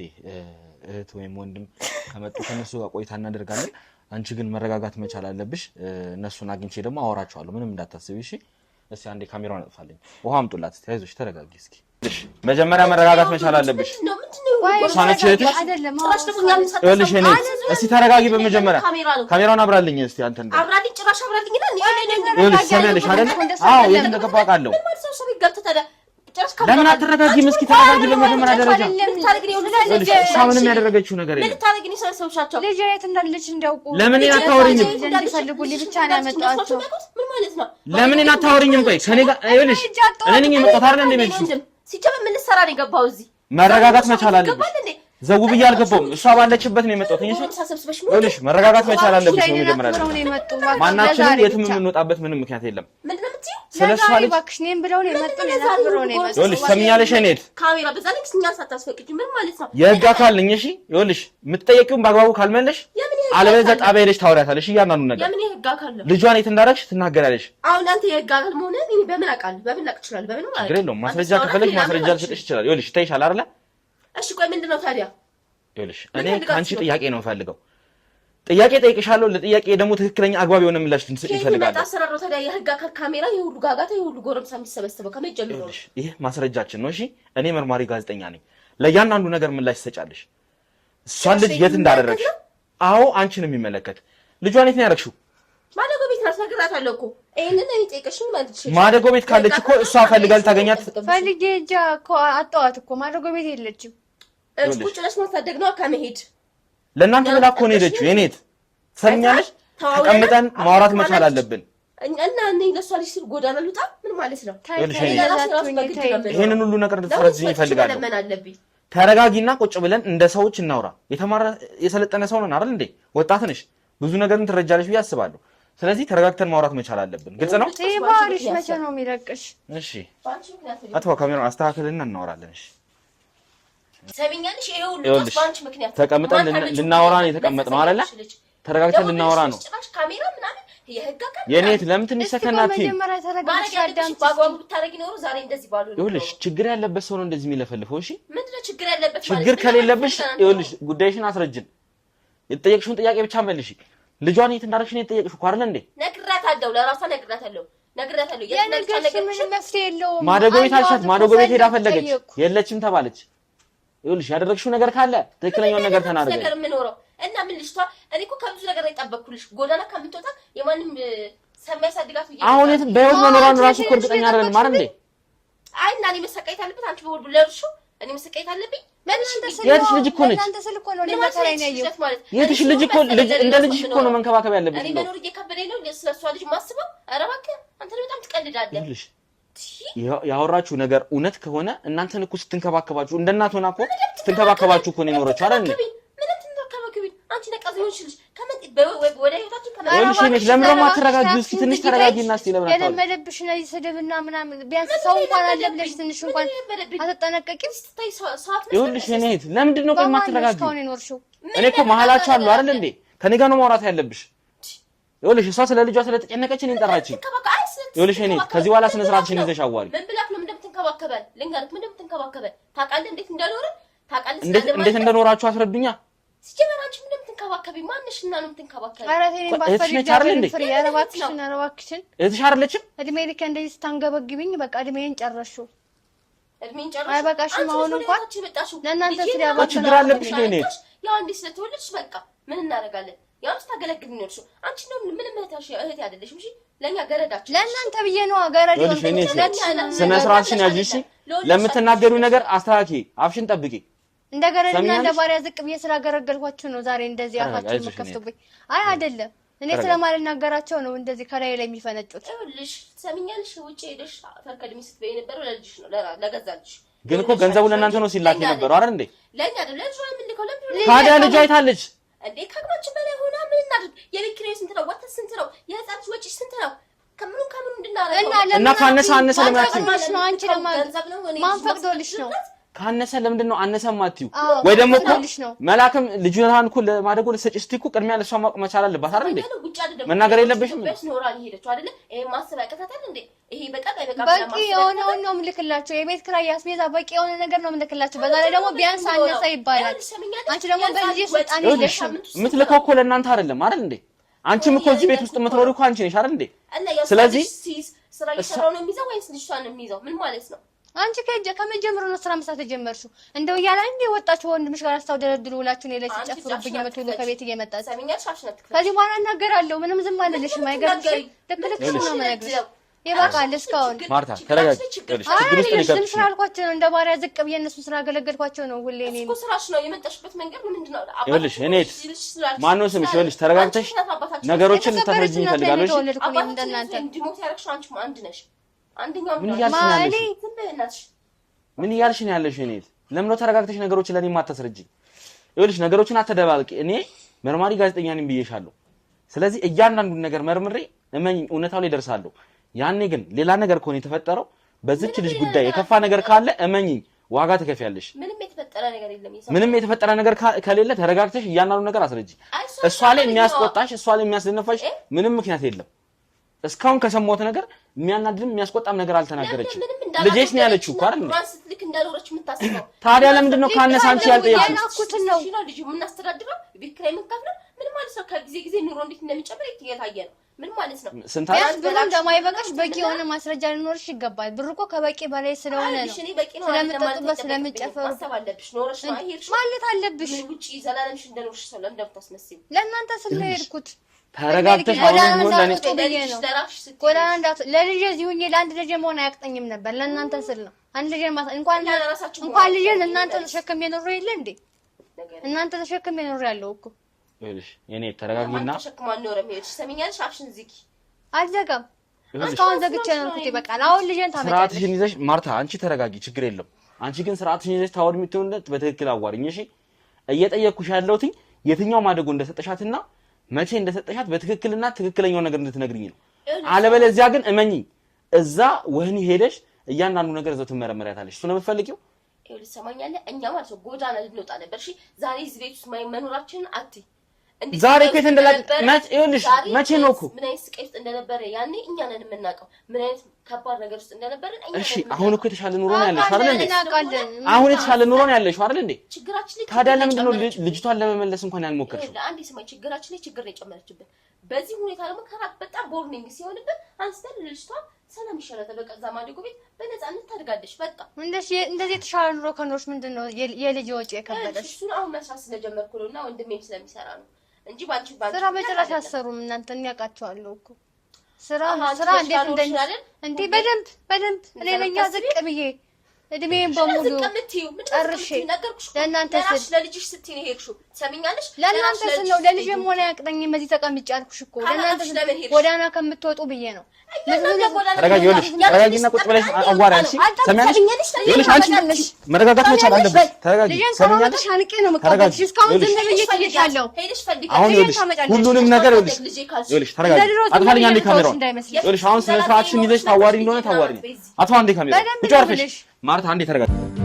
እህት ወይም ወንድም ከመጡ ከነሱ ጋር ቆይታ እናደርጋለን። አንቺ ግን መረጋጋት መቻል አለብሽ። እነሱን አግኝቼ ደግሞ አወራቸዋለሁ። ምንም እንዳታስቢ እሺ። እስቲ አንዴ ካሜራውን አጥፋልኝ። ውሃ አምጡላት። እስቲ አይዞሽ ተረጋጊ። እስኪ መጀመሪያ መረጋጋት መቻል አለብሽ። ሳነች እህትሽ ይኸውልሽ እኔ እስቲ ተረጋጊ። በመጀመሪያ ካሜራውን አብራልኝ እስቲ። አንተ እንደ አብራልኝ ጭራሽ አብራልኝና ይኸውልሽ ሰሚያለሽ አይደል? አዎ የት እንደገባ አውቃለሁ። ለምን አትረጋጊም? እስኪ ተረጋጊ። በመጀመሪያ ደረጃ ምንም ያደረገችው ነገር የለም። ልጅ የት እንዳለች እንዲያውቁ ለምን አታወሪኝም? እንዲፈልጉልኝ ብቻ ነው ያመጣኋቸው። ለምን አታወሪኝም? ቆይ ከኔ ጋር ይኸውልሽ እኔ ነኝ የመጣሁት አይደል? እንደ መልሽ ሲጀምር ምን ልትሰራ ነው የገባው እዚህ? መረጋጋት መቻል አለብሽ። ዘው ብዬ አልገባሁም። እሷ ባለችበት ነው የመጣሁት እንጂ ይኸውልሽ መረጋጋት መቻል አለብሽ ነው መጀመሪያ። ማናችንም የትም የምንወጣበት ምንም ምክንያት የለም። ስለሷ ልጅ እባክሽ ነኝ ብለው ነው የመጡት። ብለው ነው የመጡት። ይኸውልሽ ሰምኛለሽ እኔት ካሜራ በዛ ላይ እኛን ሳታስፈቅጂ ምን ማለት ነው? የህግ አካል ነኝ። እሺ ይኸውልሽ የምትጠየቂውን በአግባቡ ካልመለሽ አለበለዚያ ጣቢያ ሄደሽ ታወሪያታለሽ። እያንዳንዱ ነገር የምን የህግ አካል ነው? ልጇን የት እንዳደረግሽ ትናገራለሽ። አሁን አንተ የህግ አካል መሆንህን እኔ በምን አውቃለሁ? በምን ላቅ ይችላል? በምን ማለት ችግር የለውም። ማስረጃ ከፈለግሽ ማስረጃ ልሰጥሽ ይችላል። ይኸውልሽ ይታይሻል አይደለ? እሺ ቆይ ምንድነው ታዲያ? ይኸውልሽ እኔ ከአንቺ ጥያቄ ነው የምፈልገው። ጥያቄ ጠይቅሻለሁ። ለጥያቄ ደግሞ ትክክለኛ አግባብ የሆነ ምላሽ ልትሰጪ ይፈልጋል። ታሰራሮ ታዲያ የህግ አካል ካሜራ የሁሉ ጋጋታ የሁሉ ጎረምሳ የሚሰበሰበው ከመጀመሩ ነው። ይሄ ማስረጃችን ነው። እሺ እኔ መርማሪ ጋዜጠኛ ነኝ። ለእያንዳንዱ ነገር ምላሽ ትሰጫለሽ። እሷን ልጅ የት እንዳደረግሽ አዎ አንቺን የሚመለከት ልጇን የት ነው ያደረግሽው? ማደጎ ቤት ናት። ነግራታለሁ እኮ ይሄንን እኔ ጠይቀሽኝ ማለት ነው። ማደጎ ቤት ካለች እኮ እሷ ፈልጋ ልታገኛት ፈልጌ እጃ እኮ አጣኋት እኮ ማደጎ ቤት የለችም። ቁጭ ብለሽ ማሳደግ ነው ከመሄድ ለእናንተ ብላ እኮ ነው የሄደችው። የኔት ሰምኛለሽ። ተቀምጠን ማውራት መቻል አለብን። እና እኔ ለሷ ልጅ ስል ጎዳና ልውጣ ምን ማለት ነው? ይሄንን ሁሉ ነገር እንድትፈረጅኝ ይፈልጋል። ተረጋጊና ቁጭ ብለን እንደ ሰዎች እናውራ። የተማረ የሰለጠነ ሰው ነን አይደል እንዴ? ወጣት ነሽ፣ ብዙ ነገርን ትረጃለሽ ብዬ አስባለሁ። ስለዚህ ተረጋግተን ማውራት መቻል አለብን። ግልጽ ነው። ባሪሽ መቼ ነው የሚለቅሽ? እሺ አትዋ ካሜራውን አስተካክልና እናወራለን። እሺ ሰሚኛልሽ? ይሄ ሁሉ ባንቺ ምክንያት ተቀምጠን ልናወራ ነው የተቀመጥነው አይደለ? ተረጋግተን ልናወራ ነው። ካሜራ ምናምን የህግ አካል የኔት ለምን ትንሽ ሰከናት መጀመሪያ ተረጋግተሽ አዳምጪ። ባጓጉ ብታረጊ ኖሮ ዛሬ እንደዚህ ባሉ ነው። ይኸውልሽ ችግር ያለበት ሰው ነው እንደዚህ የሚለፈልፈው። እሺ ምንድነው ችግር ያለበት? ችግር ከሌለብሽ ይኸውልሽ ጉዳይሽን አስረጅን። የተጠየቅሽውን ጥያቄ ብቻ መልሺ። ልጇን የት እንዳደረግሽ ነው የተጠየቅሽው እኮ አይደል እንዴ? ነግራታለሁ፣ ለራሷ ነግራታለሁ። ማደጎ ቤት አልሻት። ማደጎ ቤት ሄዳ ፈለገች፣ የለችም ተባለች። ይኸውልሽ ያደረግሽው ነገር ካለ ትክክለኛውን ነገር ተናገሪ። ነገር ምን ኖረው እና ምን ልጅቷ እኔ እኮ ከብዙ ነገር አይጠበቅኩልሽ። ጎዳና ከምትወጣ የማንም ሰማይ ሳድጋት ብዬ አሁን የት በህይወት መኖሯን ራሱ እኮ እርግጠኛ አይደለም ማለት እንዴ? አይ እና እኔ መሰቃየት አለበት አንቺ በወርዱ ለርሹ እኔ መሰቃየት አለብኝ። የትሽ ልጅ እኮ ነች። የትሽ ልጅ እኮ እንደ ልጅሽ እኮ ነው መንከባከብ ያለብሽ። እኔ መኖር እየከበደኝ ነው ስለሷ ልጅ ማስበው። ኧረ እባክህ አንተ በጣም ትቀልዳለህ። ያወራችሁ ነገር እውነት ከሆነ እናንተን እኮ ስትንከባከባችሁ እንደ እናት ሆና እኮ ስትንከባከባችሁ እኮ ነው የኖረችው አይደል እንዴ? አንቺ ነቀዘውሽ ልጅ ከመጥ ወደ ህይወታችን ከመጥ ወልሽ ለምን ነው ማትረጋጊው? እስኪ ትንሽ ተረጋጊና እስቲ ለምን አታውቂ? የለመደብሽ ነው ስድብና ምናምን ቢያንስ ሰው እንኳን አለ ብለሽ ትንሽ እንኳን አትጠነቀቂም? ይኸውልሽ እኔት ለምንድን ነው ቆይ ማትረጋጊው? እኔ እኮ መሀላችሁ አለው አይደል እንዴ? ከኔ ጋር ነው ማውራት ያለብሽ። ይኸውልሽ እሷ ስለ ልጇ ስለተጨነቀች እኔን ጠራችኝ። ይኸውልሽ እኔት ከዚህ በኋላ ስነ ስርዓትሽን ይዘሽ አዋሪ። ምን ብላክ ነው እንደምትንከባከበን ልንገርህ። ምን እንደምትንከባከበን ታውቃለህ? እንዴት እንደኖረ ታውቃለህ? እንዴት እንደኖራችሁ አስረዱኛ። ሲጀመራችሁ ምን እንደምትንከባከቢ ማንሽና ነው የምትንከባከቢ? ኧረ ተይኝ ባትፈልጊ ፍሬ ያረባክሽን አረባክሽን እህትሽ አይደለችም? እድሜ ልክ እንደዚህ ስታንገበግቢኝ በቃ እድሜን ጨረሽው። እድሜን ጨረሽው አይበቃሽም? አሁን እንኳን ለእናንተ ስለ ያባክሽ ችግር አለብሽ ነው እኔ ያው እንዴ ስለተወለድሽ በቃ ምን እናደርጋለን? ያው ስታገለግል ነው እርሱ አንቺ ነው ምንም እህታሽ እህት አይደለሽም። እሺ ለኛ ገረዳችሁ ለእናንተ ብዬ ነው ገረድ ነው። ስነ ስርዓትሽን ያዥ። እሺ ለምትናገሪው ነገር አስተካኪ፣ አፍሽን ጠብቂ። እንደ ገረድና እንደ ባሪያ ዝቅ ብዬ ስላገለገልኳችሁ ነው ዛሬ እንደዚህ አፋችሁ የምከፍቱብኝ። አይ አይደለም እኔ ስለማልናገራቸው ነው እንደዚህ ከላይ ላይ የሚፈነጩት። ይኸውልሽ ትሰሚኛለሽ? ውጪ ሄደሽ ፈርከድሚ ስትበይ የነበረው ለልጅሽ ነው ለገዛልሽ። ግን እኮ ገንዘቡ ለእናንተ ነው ሲላክ የነበረው አይደል እንዴ? ለኛ አይደል? ለልጅ ወይ ምን ልከው ለምን ታዲያ ልጅ አይታለች እንዴ? ከአቅማችን በላይ ሆና ምን እናድርግ? የቤት ኪራይ ስንት ነው? ወተት ስንት ነው? የህፃንሽ ወጪ ስንት ነው? ከምኑ እንድናረጋው እና ካነሰ አነሰ ለማለት ነው። አንቺ ማን ፈቅዶልሽ ነው? ካነሰ ለምንድን ነው አነሰም አትዩ? ወይ ደግሞ እኮ መላክም ልጅናን እኮ ለማደጎ ለሰጪ እስቲ እኮ ቅድሚያ ለሷ ማወቅ መቻል አለባት አይደል እንዴ? መናገር የለብሽም በቂ የሆነውን ነው የምልክላቸው። የቤት ኪራይ ያስቤዛ በቂ የሆነ ነገር ነው የምልክላቸው። በዛ ላይ ደግሞ ቢያንስ አነሰ ይባላል። አንቺ ደግሞ በልጅ ስልጣን የለሽም። የምትልከው እኮ ለእናንተ አይደለም አይደል እንዴ? አንቺም እኮ እዚህ ቤት ውስጥ የምትኖሪው እኮ አንቺ ነሽ አይደል እንዴ? ስለዚህ ስራ እየሰራው ነው የሚይዘው ወይስ ልጅቷን ነው የሚይዘው? ምን ማለት ነው? አንቺ ከመጀመሩ ነው ስራ መስራት የጀመርሽው። እንደው እያለ እንደ ወጣችሁ ወንድምሽ ጋር አስታውደረድሩ ውላችሁን የለች ጨፍሩብኝ የምትውሉ ከቤት እየመጣች ከዚህ በኋላ እናገራለሁ። ምንም ዝም አልልሽም። አይገርምሽም? ልክልክሽ ነው የምነግርሽ። ይበቃል። እስካሁን ማርታ ተረጋጊ። ችግር ውስጥ ነው ዝም ስላልኳቸው ነው እንደ ባሪያ ዝቅ ብዬ እነሱን ስላገለገልኳቸው ነው። ሁሌ እኔ እኮ ስራሽ ነው የመጣሽበት መንገድ ምንድን ነው? ይኸውልሽ እኔት ማነው ስምሽ? ይኸውልሽ ተረጋግተሽ ነገሮችን ልታስረጂኝ እፈልጋለሁ። እሺ እንደናንተ እንዲሞት ያደረግሽው አንቺ አንድ ነሽ። አንደኛው ምን እያልሽ ነው ያለሽ? እኔት ለምን ነው ተረጋግተሽ ነገሮችን ለኔ የማታስረጂኝ? ይኸውልሽ ነገሮችን አትደባልቂ። እኔ መርማሪ ጋዜጠኛ ነኝ ብዬሻለሁ። ስለዚህ እያንዳንዱን ነገር መርምሬ እመኝ እውነታው ላይ ደርሳለሁ። ያኔ ግን ሌላ ነገር ከሆነ የተፈጠረው በዚች ልጅ ጉዳይ የከፋ ነገር ካለ እመኝኝ ዋጋ ትከፍያለሽ። ምንም የተፈጠረ ነገር ከሌለ ተረጋግተሽ እያንዳንዱ ነገር አስረጂ። እሷ ላይ የሚያስቆጣሽ እሷ ላይ የሚያስደነፋሽ ምንም ምክንያት የለም። እስካሁን ከሰማሁት ነገር የሚያናድድም የሚያስቆጣም ነገር አልተናገረችም። ልጄስ ነው ያለችው እኮ አይደል? ታዲያ ለምንድን ነው ካነሳ አንቺ ያልጠየቅሽው? ልጅ የምናስተዳድረው ቤት ኪራይ የምንከፍለው ምን ማለት ነው? ከጊዜ ኑሮ እንዴት እንደሚጨምር እየታየ ነው። ምን ማለት ነው? ቢያንስ ብሩ እንደማይበቃሽ በቂ የሆነ ማስረጃ ሊኖርሽ ይገባል። ብሩ እኮ ከበቂ በላይ ስለሆነ ነው። ስለምትጠጡበት ስለምትጨፈሩ ማለት አለብሽ። ለእናንተ ስል ነው የሄድኩት። ተረጋግተሽ ለልጄ እዚህ ሁኜ ለአንድ ልጄ መሆን አያቅጠኝም ነበር። ለእናንተ ስል ነው። አንድ ልጄ እንኳን ልጄ እናንተ ተሸክሜ ኖሮ የለ እንዴ? እናንተ ተሸክሜ ኖሮ ያለው እኮ ይኸውልሽ የኔ ተረጋጊና አልዘጋም። እስካሁን ዘግቼ ነው እንዴ? በቃ አሁን ልጄን ታመጣለሽ። ስርዓትሽን ይዘሽ ማርታ፣ አንቺ ተረጋጊ፣ ችግር የለም። አንቺ ግን ስርዓትሽን ይዘሽ ታወሪ የምትሆንለት በትክክል አዋሪኝ። እሺ እየጠየቅኩሽ ያለሁት የትኛው ማደጎ እንደሰጠሻትና መቼ እንደሰጠሻት በትክክልና ትክክለኛው ነገር እንድትነግሪኝ ነው። አለበለዚያ ግን እመኚኝ እዛ ወህኒ ሄደሽ እያንዳንዱ ነገር እዛው ትመረመሪያታለሽ። እሱ ነው የምትፈልጊው? ይኸውልሽ ሰማኛለህ፣ እኛ ማለት ነው ጎዳና ልንወጣ ነበር። እሺ ዛሬ እዚህ ቤት ውስጥ መኖራችንን አትይ። ዛሬ እኮ ይኸውልሽ መቼ ነው እኮ ምን አይነት ስቃይ ውስጥ እንደነበረ ያኔ እኛ ነን የምናውቀው፣ ምን አይነት ከባድ ነገር ውስጥ እንደነበረ እኛ። እሺ አሁን እኮ የተሻለ ኑሮ ነው ያለሽ አይደል እንዴ? አሁን የተሻለ ኑሮ ነው ያለሽ አይደል እንዴ? ታዲያ ለምንድን ነው ልጅቷን ለመመለስ እንኳን ያልሞከርሽው? አንዴ ስማኝ፣ ችግራችን ላይ ችግር ነው የጨመረችብን። በዚህ ሁኔታ ደግሞ ከራት በጣም ቦርኒንግ ሲሆንብን አንስተን ልጅቷን ሰላም ይሻላታል። በቃ እዛ ማደጎ ቤት በነፃነት ታድጋለች። በቃ እንደዚህ የተሻለ ኑሮ ከኖርሽ ምንድን ነው የልጅ ወጪ የከበደሽ? እሱን አሁን መስራት ስለጀመርኩ ነው እና ወንድሜም ስለሚሰራ ነው እንጂ ባንቺ ስራ በጭራሽ አሰሩም። እናንተ ያውቃቸዋለሁ እኮ ስራ እንዴት እንዴ በደንብ እኔ ለኛ ዝቅ ብዬ እድሜን በሙሉ ጨርሼ ለእናንተ ስል ለልጅሽ ስትይ ነው ሄድሽው። ትሰሚኛለሽ? ለእናንተ ስል ነው። ለልጄም ሆነ ያቅጠኝም እዚህ ተቀምጬ አልኩሽ እኮ ለእናንተ ስል ጎዳና ከምትወጡ ብዬ ነው። ተረጋጊና ቁጭ ብለሽ አዋራሽ። ሰሚያለሽ? ይኸውልሽ አንቺ መረጋጋት መቻል አለብሽ። ተረጋጊ። ሰሚያለሽ? አንቄ ነው መቀበልሽ። እስካሁን ዝም ብዬ ትይሻለሁ። አሁን ይኸውልሽ ሁሉንም ነገር ይኸውልሽ ተረጋጊ። አጥፋልኝ አንዴ ካሜራውን። ይኸውልሽ አሁን ስነ ስርዓትሽን ይዘሽ ታዋሪ እንደሆነ ታዋሪ። አጥፋ አንዴ ካሜራውን። ቁጭ አርፈሽ ማርታ አንዴ ተረጋጊ።